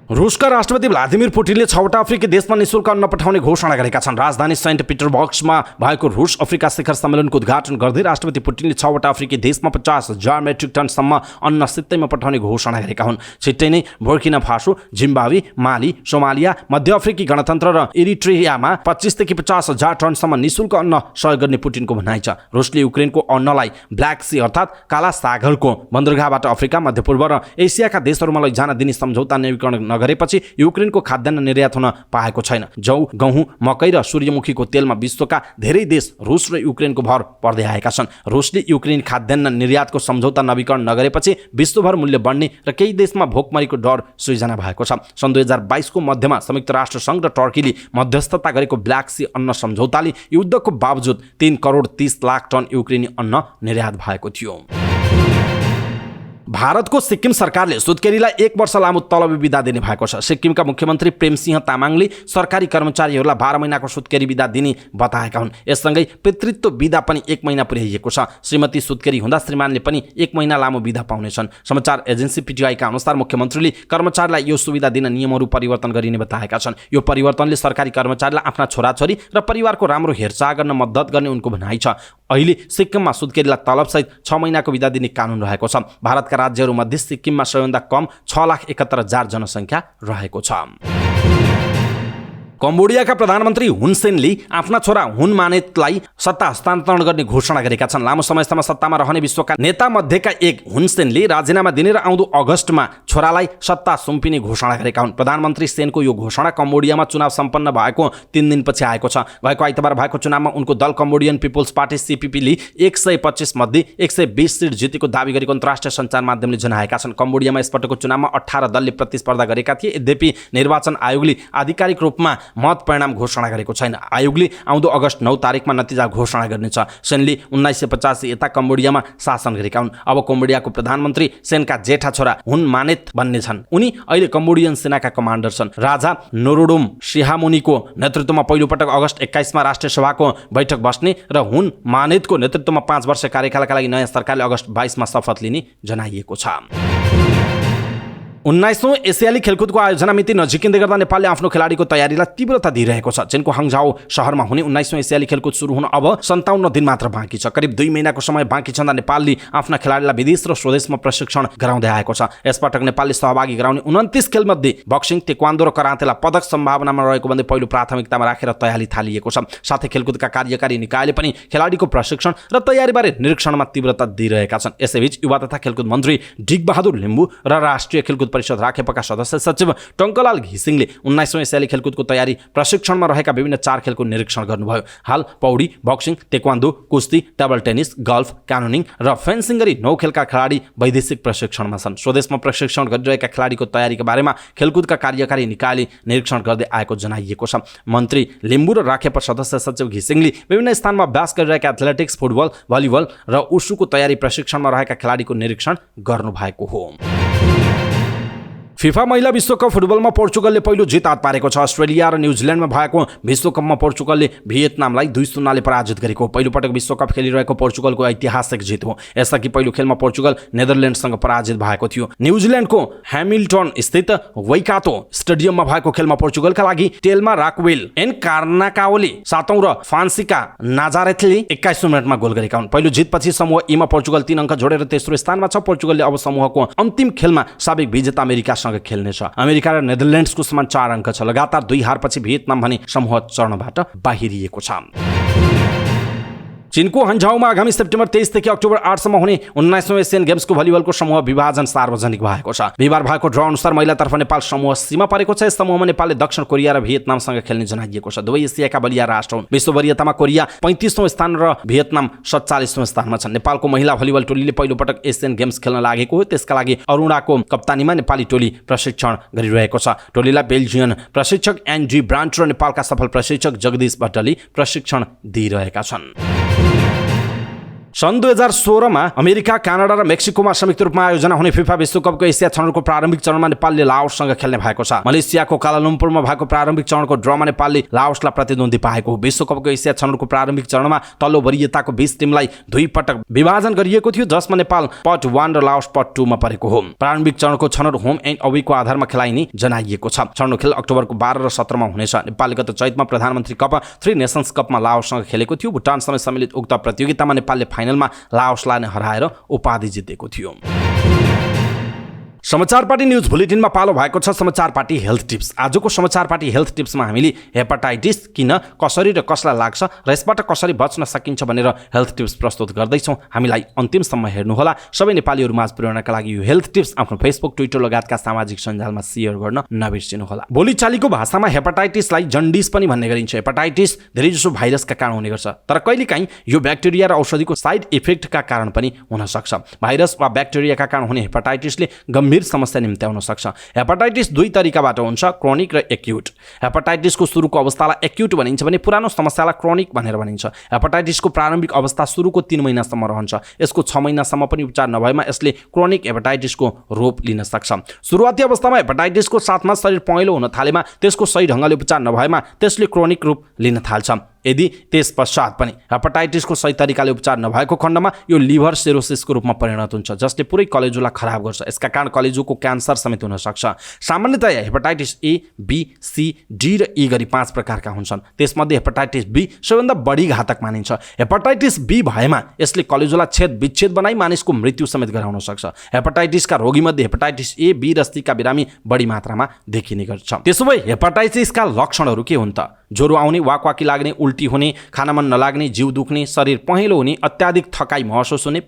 रुसका राष्ट्रपति भ्लादिमिर पुटिनले 6वटा अफ्रिकी देशमा निशुल्क अन्न पठाउने घोषणा गरेका छन्। राजधानी सेन्ट पिटरबर्गमा भएको रुस अफ्रिका शिखर सम्मेलनको उद्घाटन गर्दै राष्ट्रपति पुटिनले 6वटा अफ्रिकी देशमा 50,000 मेट्रिक टनसम्म अन्न सित्तैमा पठाउने घोषणा गरेका हुन्। छिट्टै नै बुर्किना फासो, जिम्बाब्वे, माली, सोमालिया, मध्य अफ्रिकी गणतन्त्र र इरिट्रियामा 25 देखि 50,000 टनसम्म निशुल्क अन्न सहयोग गर्ने पुटिनको भनाइ छ। रुसले युक्रेनको अन्नलाई ब्ल्याक सी अर्थात् काला सागरको बन्दरगाहबाट अफ्रिका, मध्यपूर्व र एसियाका देशहरूमा लैजान दिने सम्झौता नवीकरण नगरेपछि युक्रेनको खाद्यान्न निर्यात हुन पाएको छैन। जौ, गहुँ, मकै र सूर्यमुखीको तेलमा विश्वका धेरै देश रुस र युक्रेनको भर पर्दै आएका छन्। रुसले युक्रेन खाद्यान्न निर्यातको सम्झौता नवीकरण नगरेपछि विश्वभर मूल्य बढ्ने र केही देशमा भोकमरीको डर सृजना भएको छ। सन् 2022 को मध्यमा संयुक्त राष्ट्र संघ र टर्कीले मध्यस्थता गरेको ब्ल्याक सी अन्न सम्झौताले युद्धको बावजुद 3,30,00,000 टन युक्रेनी अन्न निर्यात भएको थियो। भारतको सिक्किम सरकारले सुत्केरीलाई 1 वर्ष लामो तलबी बिदा दिने भएको छ। सिक्किमका मुख्यमन्त्री प्रेमसिंह तामाङले सरकारी कर्मचारीहरूलाई 12 महिनाको सुत्केरी बिदा दिने बताएका हुन्। यससँगै पितृत्व बिदा पनि 1 महिना पुर्याइएको छ। श्रीमती सुत्केरी हुँदा श्रीमानले पनि 1 महिना लामो बिदा पाउनेछन्। समाचार एजेन्सी PTI का अनुसार मुख्यमन्त्रीले कर्मचारीलाई यो सुविधा दिन नियमहरू परिवर्तन गरिने बताएका छन्। यो परिवर्तनले सरकारी कर्मचारीलाई आफ्ना छोराछोरी र परिवारको राम्रो हेरचाह गर्न मद्दत गर्ने उनको भनाइ छ। अहिले सिक्किममा सुत्केरीलाई तलबसहित 6 महिनाको बिदा दिने कानुन रहेको छ। भारतका राज्यहरूमध्ये सिक्किममा सबैभन्दा कम 6,71,000 जनसङ्ख्या रहेको छ। कम्बोडियाका प्रधानमन्त्री हुन सेनले आफ्ना छोरा हुन मानेतलाई सत्ता हस्तान्तरण गर्ने घोषणा गरेका छन्। लामो समयसम्म सत्तामा रहने विश्वका नेता मध्येका एक हुन सेनले राजीनामा दिने र आउँदो अगस्टमा छोरालाई सत्ता सुम्पिने घोषणा गरेका हुन्। प्रधानमन्त्री सेनको यो घोषणा कम्बोडियामा चुनाव सम्पन्न भएको 3 दिनपछि आएको छ। गएको आइतबार भएको चुनावमा उनको दल कम्बोडियन पिपुल्स पार्टी CPP ले 125 मध्ये 120 सिट जितेको दावी गरेको अन्तर्राष्ट्रिय सञ्चार माध्यमले जनाएका छन्। कम्बोडियामा यसपटकको चुनावमा 18 दलले प्रतिस्पर्धा गरेका थिए। यद्यपि निर्वाचन आयोगले आधिकारिक रूपमा मत परिणाम घोषणा गरेको छैन। आयोगले आउँदो अगस्ट 9 तारिकमा नतिजा घोषणा गर्नेछ। सेनले 1985 यता कम्बोडियामा शासन गरेका हुन्। अब कम्बोडियाको प्रधानमन्त्री सेनका जेठा छोरा हुन मानेत बन्ने छन्। उनी अहिले कम्बोडियन सेनाका कमान्डर छन्। राजा नोरोडोम सिहामुनीको नेतृत्वमा पहिलोपटक अगस्ट 21 मा राष्ट्रिय सभाको बैठक बस्ने र हुन मानेतको नेतृत्वमा 5 वर्ष कार्यकालका लागि नयाँ सरकारले अगस्ट 22 मा शपथ लिने जनाइएको छ। 19औं एसियाली खेलकुदको आयोजना मिति नजिकिँदै गर्दा नेपालले आफ्नो खेलाडीको तयारीलाई तीव्रता दिइरहेको छ। चीनको हाङझाओ शहरमा हुने 19औं एसियाली खेलकुद सुरु हुन अब 57 दिन मात्र बाँकी छ। करिब 2 महिनाको समय बाँकी छँदा नेपालले आफ्ना खेलाडीलाई विदेश र स्वदेशमा प्रशिक्षण गराउँदै आएको छ। यसपटक नेपालले सहभागी गराउने 29 खेलमध्ये बक्सिङ, तेक्वान्दो र करातेलाई पदक सम्भावनामा रहेको भन्दै पहिलो प्राथमिकतामा राखेर तयारी थालिएको छ। साथै खेलकुदका कार्यकारी निकायले पनि खेलाडीको प्रशिक्षण र तयारीबारे निरीक्षणमा तीव्रता दिइरहेका छन्। यसैबीच युवा तथा खेलकुद मन्त्री डिगबहादुर लिम्बू र राष्ट्रिय खेलकुद परिषद राखेपका सदस्य सचिव टङ्कलाल घिसिङले 19औं एसियाली खेलकुदको तयारी प्रशिक्षणमा रहेका विभिन्न 4 खेलको निरीक्षण गर्नुभयो। हाल पौडी, बक्सिङ, तेक्वान्दो, कुस्ती, टेबल टेनिस, गल्फ, क्यानोनिङ र फेन्सिङ गरी 9 खेलका खेलाडी वैदेशिक प्रशिक्षणमा छन्। स्वदेशमा प्रशिक्षण गरिरहेका खेलाडीको तयारीका बारेमा खेलकुदका कार्यकारी निकायले निरीक्षण गर्दै आएको जनाइएको छ। मन्त्री लिम्बू र राखेपा सदस्य सचिव घिसिङले विभिन्न स्थानमा अभ्यास गरिरहेका एथलेटिक्स, फुटबल, भलिबल र उशुको तयारी प्रशिक्षणमा रहेका खेलाडीको निरीक्षण गर्नुभएको हो। फिफा महिला विश्वकप फुटबलमा पोर्चुगलले पहिलो जित हात पारेको छ। अस्ट्रेलिया र न्युजिल्यान्डमा भएको विश्वकपमा पोर्चुगलले भियतनामलाई 2-0 ले पराजित गरेको पहिलोपटक विश्वकप खेलिरहेको पोर्चुगलको ऐतिहासिक जित हो। यसअघि पहिलो खेलमा पोर्चुगल नेदरल्यान्डसँग पराजित भएको थियो। न्युजिल्यान्डको ह्यामिल्टन स्थित वैकातो स्टेडियममा भएको खेलमा पोर्चुगलका लागि टेल्मा राक्वेल, एन कार्नाकाओले 7औं र फ्रान्सिका नाजारेथले 21औं मिनेटमा गोल गरेका हुन्। पहिलो जितपछि समूह E मा पोर्चुगल 3 अङ्क जोडेर तेस्रो स्थानमा छ। पोर्चुगलले अब समूहको अन्तिम खेलमा साबिक विजेता अमेरिकासँग खेल्नेछ। अमेरिका र नेदरल्यान्ड्सको समान 4 अङ्क छ। लगातार 2 हारपछि भियतनाम भने समूह चरणबाट बाहिरिएको छ। चीनको हन्झाओमा आगामी सेप्टेम्बर 23 देखि अक्टोबर 8 सम्म हुने 19औं एसियन गेम्सको भलिबलको समूह विभाजन सार्वजनिक भएको छ। बिहिबार भएको ड्र अनुसार महिलातर्फ नेपाल समूह C मा परेको छ। यस समूहमा नेपालले दक्षिण कोरिया र भियतनामसँग खेल्ने जनाइएको छ। दुवै एसियाका बलिया राष्ट्र हुन्। विश्व वरियतामा कोरिया 35औं स्थान र भियतनाम 47औं स्थानमा छन्। नेपालको महिला भलिबल टोलीले पहिलोपटक एसियन गेम्स खेल्न लागेको हो। त्यसका लागि अरुणाको कप्तानीमा नेपाली टोली प्रशिक्षण गरिरहेको छ। टोलीलाई बेल्जियन प्रशिक्षक एन्डी ब्रान्ट र नेपालका सफल प्रशिक्षक जगदीश भट्टले प्रशिक्षण दिइरहेका छन्। सन् 2016 मा अमेरिका, क्यानाडा र मेक्सिकोमा संयुक्त रूपमा आयोजना हुने फिफा विश्वकपको एसिया छनौटको प्रारम्भिक चरणमा नेपालले लाओससँग खेल्ने भएको छ। मलेसियाको कालालुम्पुरमा भएको प्रारम्भिक चरणको ड्रमा नेपालले लाओसलाई प्रतिद्वन्दी पाएको हो। विश्वकपको एसिया छनौटको प्रारम्भिक चरणमा तल्लो वरियताको 20 टिमलाई 2 पटक विभाजन गरिएको थियो, जसमा नेपाल पट 1 र लाओस पट 2 मा परेको हो। प्रारम्भिक चरणको छनौट होम एन्ड अवेको आधारमा खेलाइने जनाइएको छ। छनौट खेल अक्टोबरको 12 र 17 मा हुनेछ। नेपालले गत चैतमा प्रधानमन्त्री कप 3 नेसन्स कपमा लाओससँग खेलेको थियो। भुटानसँग सम्मिलित उक्त प्रतियोगितामा नेपालले फाइनलमा लाओसलाई हराएर उपाधि जितेको थियो। समाचार पार्टी न्यूज बुलेटिनमा पालो भएको छ समाचार पार्टी हेल्थ टिप्स। आजको समाचार पार्टी हेल्थ टिप्समा हामीले हेपाटाइटिस किन, कसरी र कसलाई लाग्छ र यसबाट कसरी बच्न सकिन्छ भनेर हेल्थ टिप्स प्रस्तुत गर्दैछौँ। हामीलाई अन्तिमसम्म हेर्नुहोला। सबै नेपालीहरू माझ पुर्याउनका लागि यो हेल्थ टिप्स आफ्नो फेसबुक, ट्विटर लगायतका सामाजिक सञ्जालमा सेयर गर्न नबिर्सिनुहोला। बोलीचालीको भाषामा हेपाटाइटिसलाई जन्डिस पनि भन्ने गरिन्छ। हेपाटाइटिस धेरैजसो भाइरसका कारण हुने गर्छ, तर कहिलेकाहीँ यो ब्याक्टेरिया र औषधिको साइड इफेक्टका कारण पनि हुन सक्छ। भाइरस वा ब्याक्टेरियाका कारण हुने हेपाटाइटिसले गम्भीर समस्या निम्त्याउन सक्छ। हेपाटाइटिस 2 तरिकाबाट हुन्छ, क्रोनिक र एक्युट। हेपाटाइटिसको सुरुको अवस्थालाई एक्युट भनिन्छ भने पुरानो समस्यालाई क्रोनिक भनेर भनिन्छ। हेपाटाइटिसको प्रारम्भिक अवस्था सुरुको 3 महिनासम्म रहन्छ। यसको 6 महिनासम्म पनि उपचार नभएमा यसले क्रोनिक हेपाटाइटिसको रूप लिन सक्छ। सुरुवाती अवस्थामा हेपाटाइटिसको साथमा शरीर पहेँलो हुन थालेमा त्यसको सही ढङ्गले उपचार नभएमा त्यसले क्रोनिक रूप लिन थाल्छ। यदि त्यस पश्चात पनि हेपाटाइटिसको सही तरिकाले उपचार नभएको खण्डमा यो लिभर सिरोसिसको रूपमा परिणत हुन्छ, जसले पुरै कलेजोलाई खराब गर्छ। यसका कारण कलेजोको क्यान्सर समेत हुन सक्छ। सामान्यतया hepatitis A, B, C, D र ई गरी 5 प्रकारका हुन्छन्। त्यसमध्ये हेपाटाइटिस बी सबैभन्दा बढी घातक मानिन्छ। हेपाटाइटिस बी भएमा यसले कलेजोलाई छेद विच्छेद बनाई मानिसको मृत्यु समेत गराउन सक्छ। हेपाटाइटिसका रोगीमध्ये हेपाटाइटिस ए, बी र सीका बिरामी बढी मात्रामा देखिने गर्छ। त्यसो भए हेपाटाइटिसका लक्षणहरू के हुन् त? ज्वरो आउने, वाकवाकी लाग्ने, उल्टी हुने, खान मन नलाग्ने, जिउ दुख्ने, शरीर पहेँलो हुने, अत्याधिक थकाइ महसुस हुने,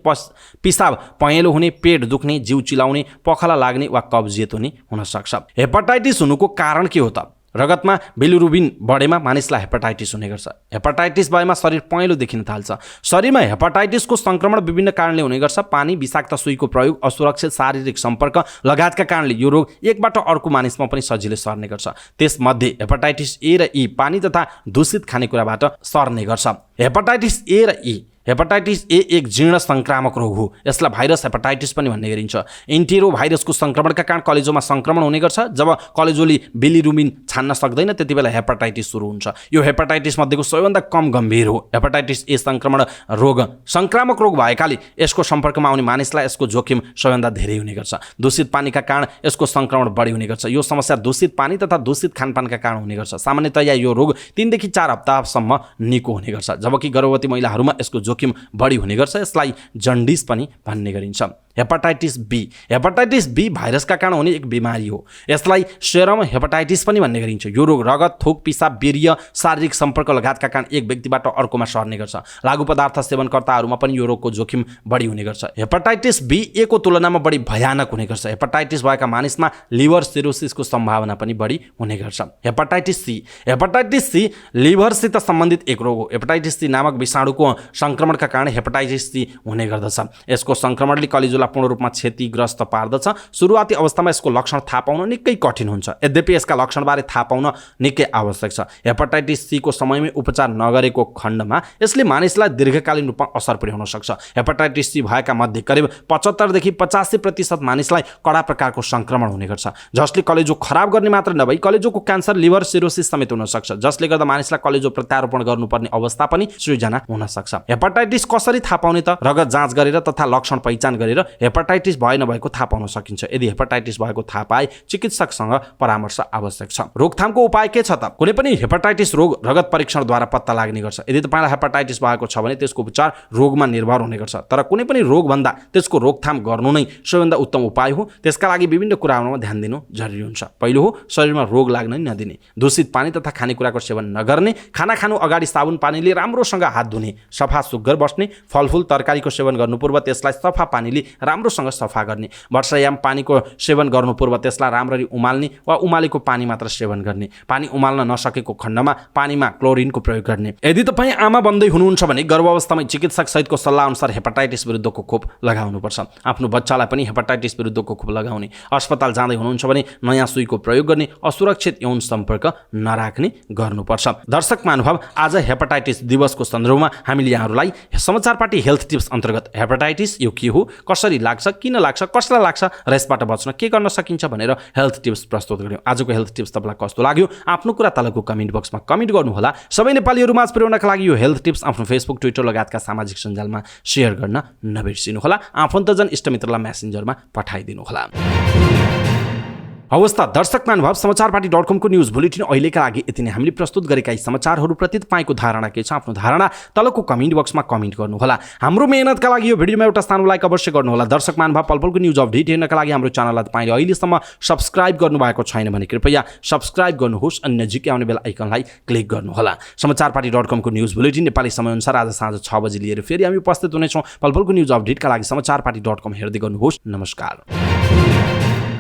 पिसाब पहेँलो हुने, पेट दुख्ने, जिउ चिलाउने, पखाला लाग्ने वा कब्जियत हुने हुन सक्छ। हेपाटाइटिस हुनुको कारण के हो त? रगतमा बिलिरुबिन बढेमा मानिसलाई हेपाटाइटिस हुने गर्छ। हेपाटाइटिस भएमा शरीर पहेँलो देखिन थाल्छ। शरीरमा हेपाटाइटिसको संक्रमण विभिन्न कारणले हुने गर्छ। पानी, विषाक्त सुईको प्रयोग, असुरक्षित शारीरिक सम्पर्क लगायतका कारणले यो रोग एकबाट अर्को मानिसमा पनि सजिलै सर्ने गर्छ। त्यसमध्ये हेपाटाइटिस ए र ई पानी तथा दूषित खानेकुराबाट सर्ने गर्छ। हेपाटाइटिस ए र ई हेपाटाइटिस ए एक जीर्ण संक्रामक रोग हो। यसलाई भाइरस हेपाटाइटिस पनि भन्ने गरिन्छ। एन्टेरो भाइरसको संक्रमणका कारण कलेजोमा संक्रमण हुने गर्छ। जब कलेजोले बिलिरुबिन छान्न सक्दैन त्यति बेला हेपाटाइटिस सुरु हुन्छ। यो हेपाटाइटिस मध्येको सबैभन्दा कम गम्भीर हो। हेपाटाइटिस ए संक्रमण रोग संक्रामक रोग भएकाले यसको सम्पर्कमा आउने मानिसलाई यसको जोखिम सबैभन्दा धेरै हुने गर्छ। दूषित पानीका कारण यसको संक्रमण बढी हुने गर्छ। यो समस्या दूषित पानी तथा दूषित खानपानका कारण हुने गर्छ। सामान्यतया यो रोग 3 देखि 4 हप्तासम्म निको हुने गर्छ, जबकि गर्भवती महिलाहरूमा यसको जोखिम बढी हुने गर्छ। यसलाई जन्डिस पनि भन्ने गरिन्छ। हेपाटाइटिस बी हेपाटाइटिस बी भाइरसका कारण हुने एक बिमारी हो। यसलाई सेरम हेपाटाइटिस पनि भन्ने गरिन्छ। यो रोग रगत, थुक, पिसाब, वीर्य, शारीरिक सम्पर्क लगायतका कारण एक व्यक्तिबाट अर्कोमा सर्ने गर्छ। लागु पदार्थ सेवनकर्ताहरूमा पनि यो रोगको जोखिम बढी हुने गर्छ। हेपाटाइटिस बी ए को तुलनामा बढी भयानक हुने गर्छ। हेपाटाइटिस भएका मानिसमा लिभर सिरोसिसको सम्भावना पनि बढी हुने गर्छ। हेपाटाइटिस सी लिभरसित सम्बन्धित एक रोग हो। हेपाटाइटिस सी नामक विषाणुको संक्रमणका कारण हेपाटाइटिस सी हुने गर्दछ। यसको संक्रमणले कलेजोलाई पूर्ण रूपमा क्षतिग्रस्त पार्दछ। सुरुवाती अवस्थामा यसको लक्षण थाहा पाउन निकै कठिन हुन्छ। यद्यपि यसका लक्षणबारे थाहा पाउन निकै आवश्यक छ। हेपाटाइटिस सी को समयमै उपचार नगरेको खण्डमा यसले मानिसलाई दीर्घकालीन रूपमा असर पुर्याउन सक्छ। हेपाटाइटिस सी भएका मध्ये करिब 75 देखि 85% मानिसलाई कडा प्रकारको संक्रमण हुने गर्छ, जसले कलेजो खराब गर्ने मात्र नभई कलेजोको क्यान्सर, लिभर सिरोसिस समेत हुन सक्छ, जसले गर्दा मानिसलाई कलेजो प्रत्यारोपण गर्नुपर्ने अवस्था पनि सृजना हुन सक्छ। हेपाटाइटिस कसरी थाहा पाउने त? रगत जाँच गरेर तथा लक्षण पहिचान गरेर हेपाटाइटिस भए नभएको थाहा पाउन सकिन्छ। यदि हेपाटाइटिस भएको थाहा पाए चिकित्सकसँग परामर्श आवश्यक छ। रोकथामको उपाय के छ त? कुनै पनि हेपाटाइटिस रोग रगत परीक्षणद्वारा पत्ता लाग्ने गर्छ। यदि तपाईलाई हेपाटाइटिस भएको छ भने त्यसको उपचार रोगमा निर्भर हुने गर्छ, तर कुनै पनि रोगभन्दा त्यसको रोकथाम गर्नु नै सबैभन्दा उत्तम उपाय हो। त्यसका लागि विभिन्न कुराहरूमा ध्यान दिनु जरुरी हुन्छ। पहिलो हो शरीरमा रोग लाग्न नदिने, दूषित पानी तथा खानेकुराको सेवन नगर्ने, खाना खानु अगाडि साबुन पानीले राम्रोसँग हात धुने, सफा सुग्घर बस्ने, फलफुल तरकारीको सेवन गर्नु पूर्व त्यसलाई सफा पानीले राम्रोसँग सफा गर्ने, वर्षायाम पानीको सेवन गर्नु पूर्व त्यसलाई राम्ररी उमाल्ने वा उमालेको पानी मात्र सेवन गर्ने, पानी उमाल्न नसकेको खण्डमा पानीमा क्लोरिनको प्रयोग गर्ने। यदि तपाईँ आमा बन्दै हुनुहुन्छ भने गर्भावस्थामै चिकित्सक सहितको सल्लाह अनुसार हेपाटाइटिस विरुद्धको खोप लगाउनुपर्छ। आफ्नो बच्चालाई पनि हेपाटाइटिस विरुद्धको खोप लगाउने, अस्पताल जाँदै हुनुहुन्छ भने नयाँ सुईको प्रयोग गर्ने, असुरक्षित यौन सम्पर्क नराख्ने गर्नुपर्छ। दर्शक महानुभाव, आज हेपाटाइटिस दिवसको सन्दर्भमा हामीले यहाँहरूलाई समाचार पार्टी हेल्थ टिप्स अन्तर्गत हेपाटाइटिस यो के हो, कसरी लाग्छ, किन लाग्छ, कसलाई लाग्छ र यसबाट बच्न के गर्न सकिन्छ भनेर हेल्थ टिप्स प्रस्तुत गर्यौँ। आजको हेल्थ टिप्स तपाईँलाई कस्तो लाग्यो आफ्नो कुरा तलको कमेन्ट बक्समा कमेन्ट गर्नुहोला। सबै नेपालीहरू माझ पुर्याउनका लागि यो हेल्थ टिप्स आफ्नो फेसबुक, ट्विटर लगायतका सामाजिक सञ्जालमा सेयर गर्न नबिर्सिनुहोला। आफन्तजन इष्टमित्रलाई मेसेन्जरमा पठाइदिनुहोला। हवस् त दर्शक महानुभाव, समाचारपाटी.com को न्युज बुलेटिन अहिलेका लागि यति नै। हामीले प्रस्तुत गरेका यी समाचारहरूप्रति तपाईँको धारणा के छ? आफ्नो धारणा तलको कमेन्ट बक्समा कमेन्ट गर्नुहोला। हाम्रो मेहनतका लागि यो भिडियोमा एउटा सानो लाइक अवश्य गर्नुहोला। दर्शक महानुभाव, पलपलको न्युज अपडेट हेर्नका लागि हाम्रो च्यानललाई तपाईँले अहिलेसम्म सब्स्क्राइब गर्नुभएको छैन भने कृपया सब्स्क्राइब गर्नुहोस् अनि नजिकै आउने बेल आइकनलाई क्लिक गर्नुहोला। समाचारपाटी.com को न्युज बुलेटिन नेपाली समयअनुसार आज साँझ 6 बजे लिएर फेरि हामी उपस्थित हुनेछौँ। पलपलको न्युज अपडेटका लागि समाचारपाटी.com हेर्दै गर्नुहोस्। नमस्कार।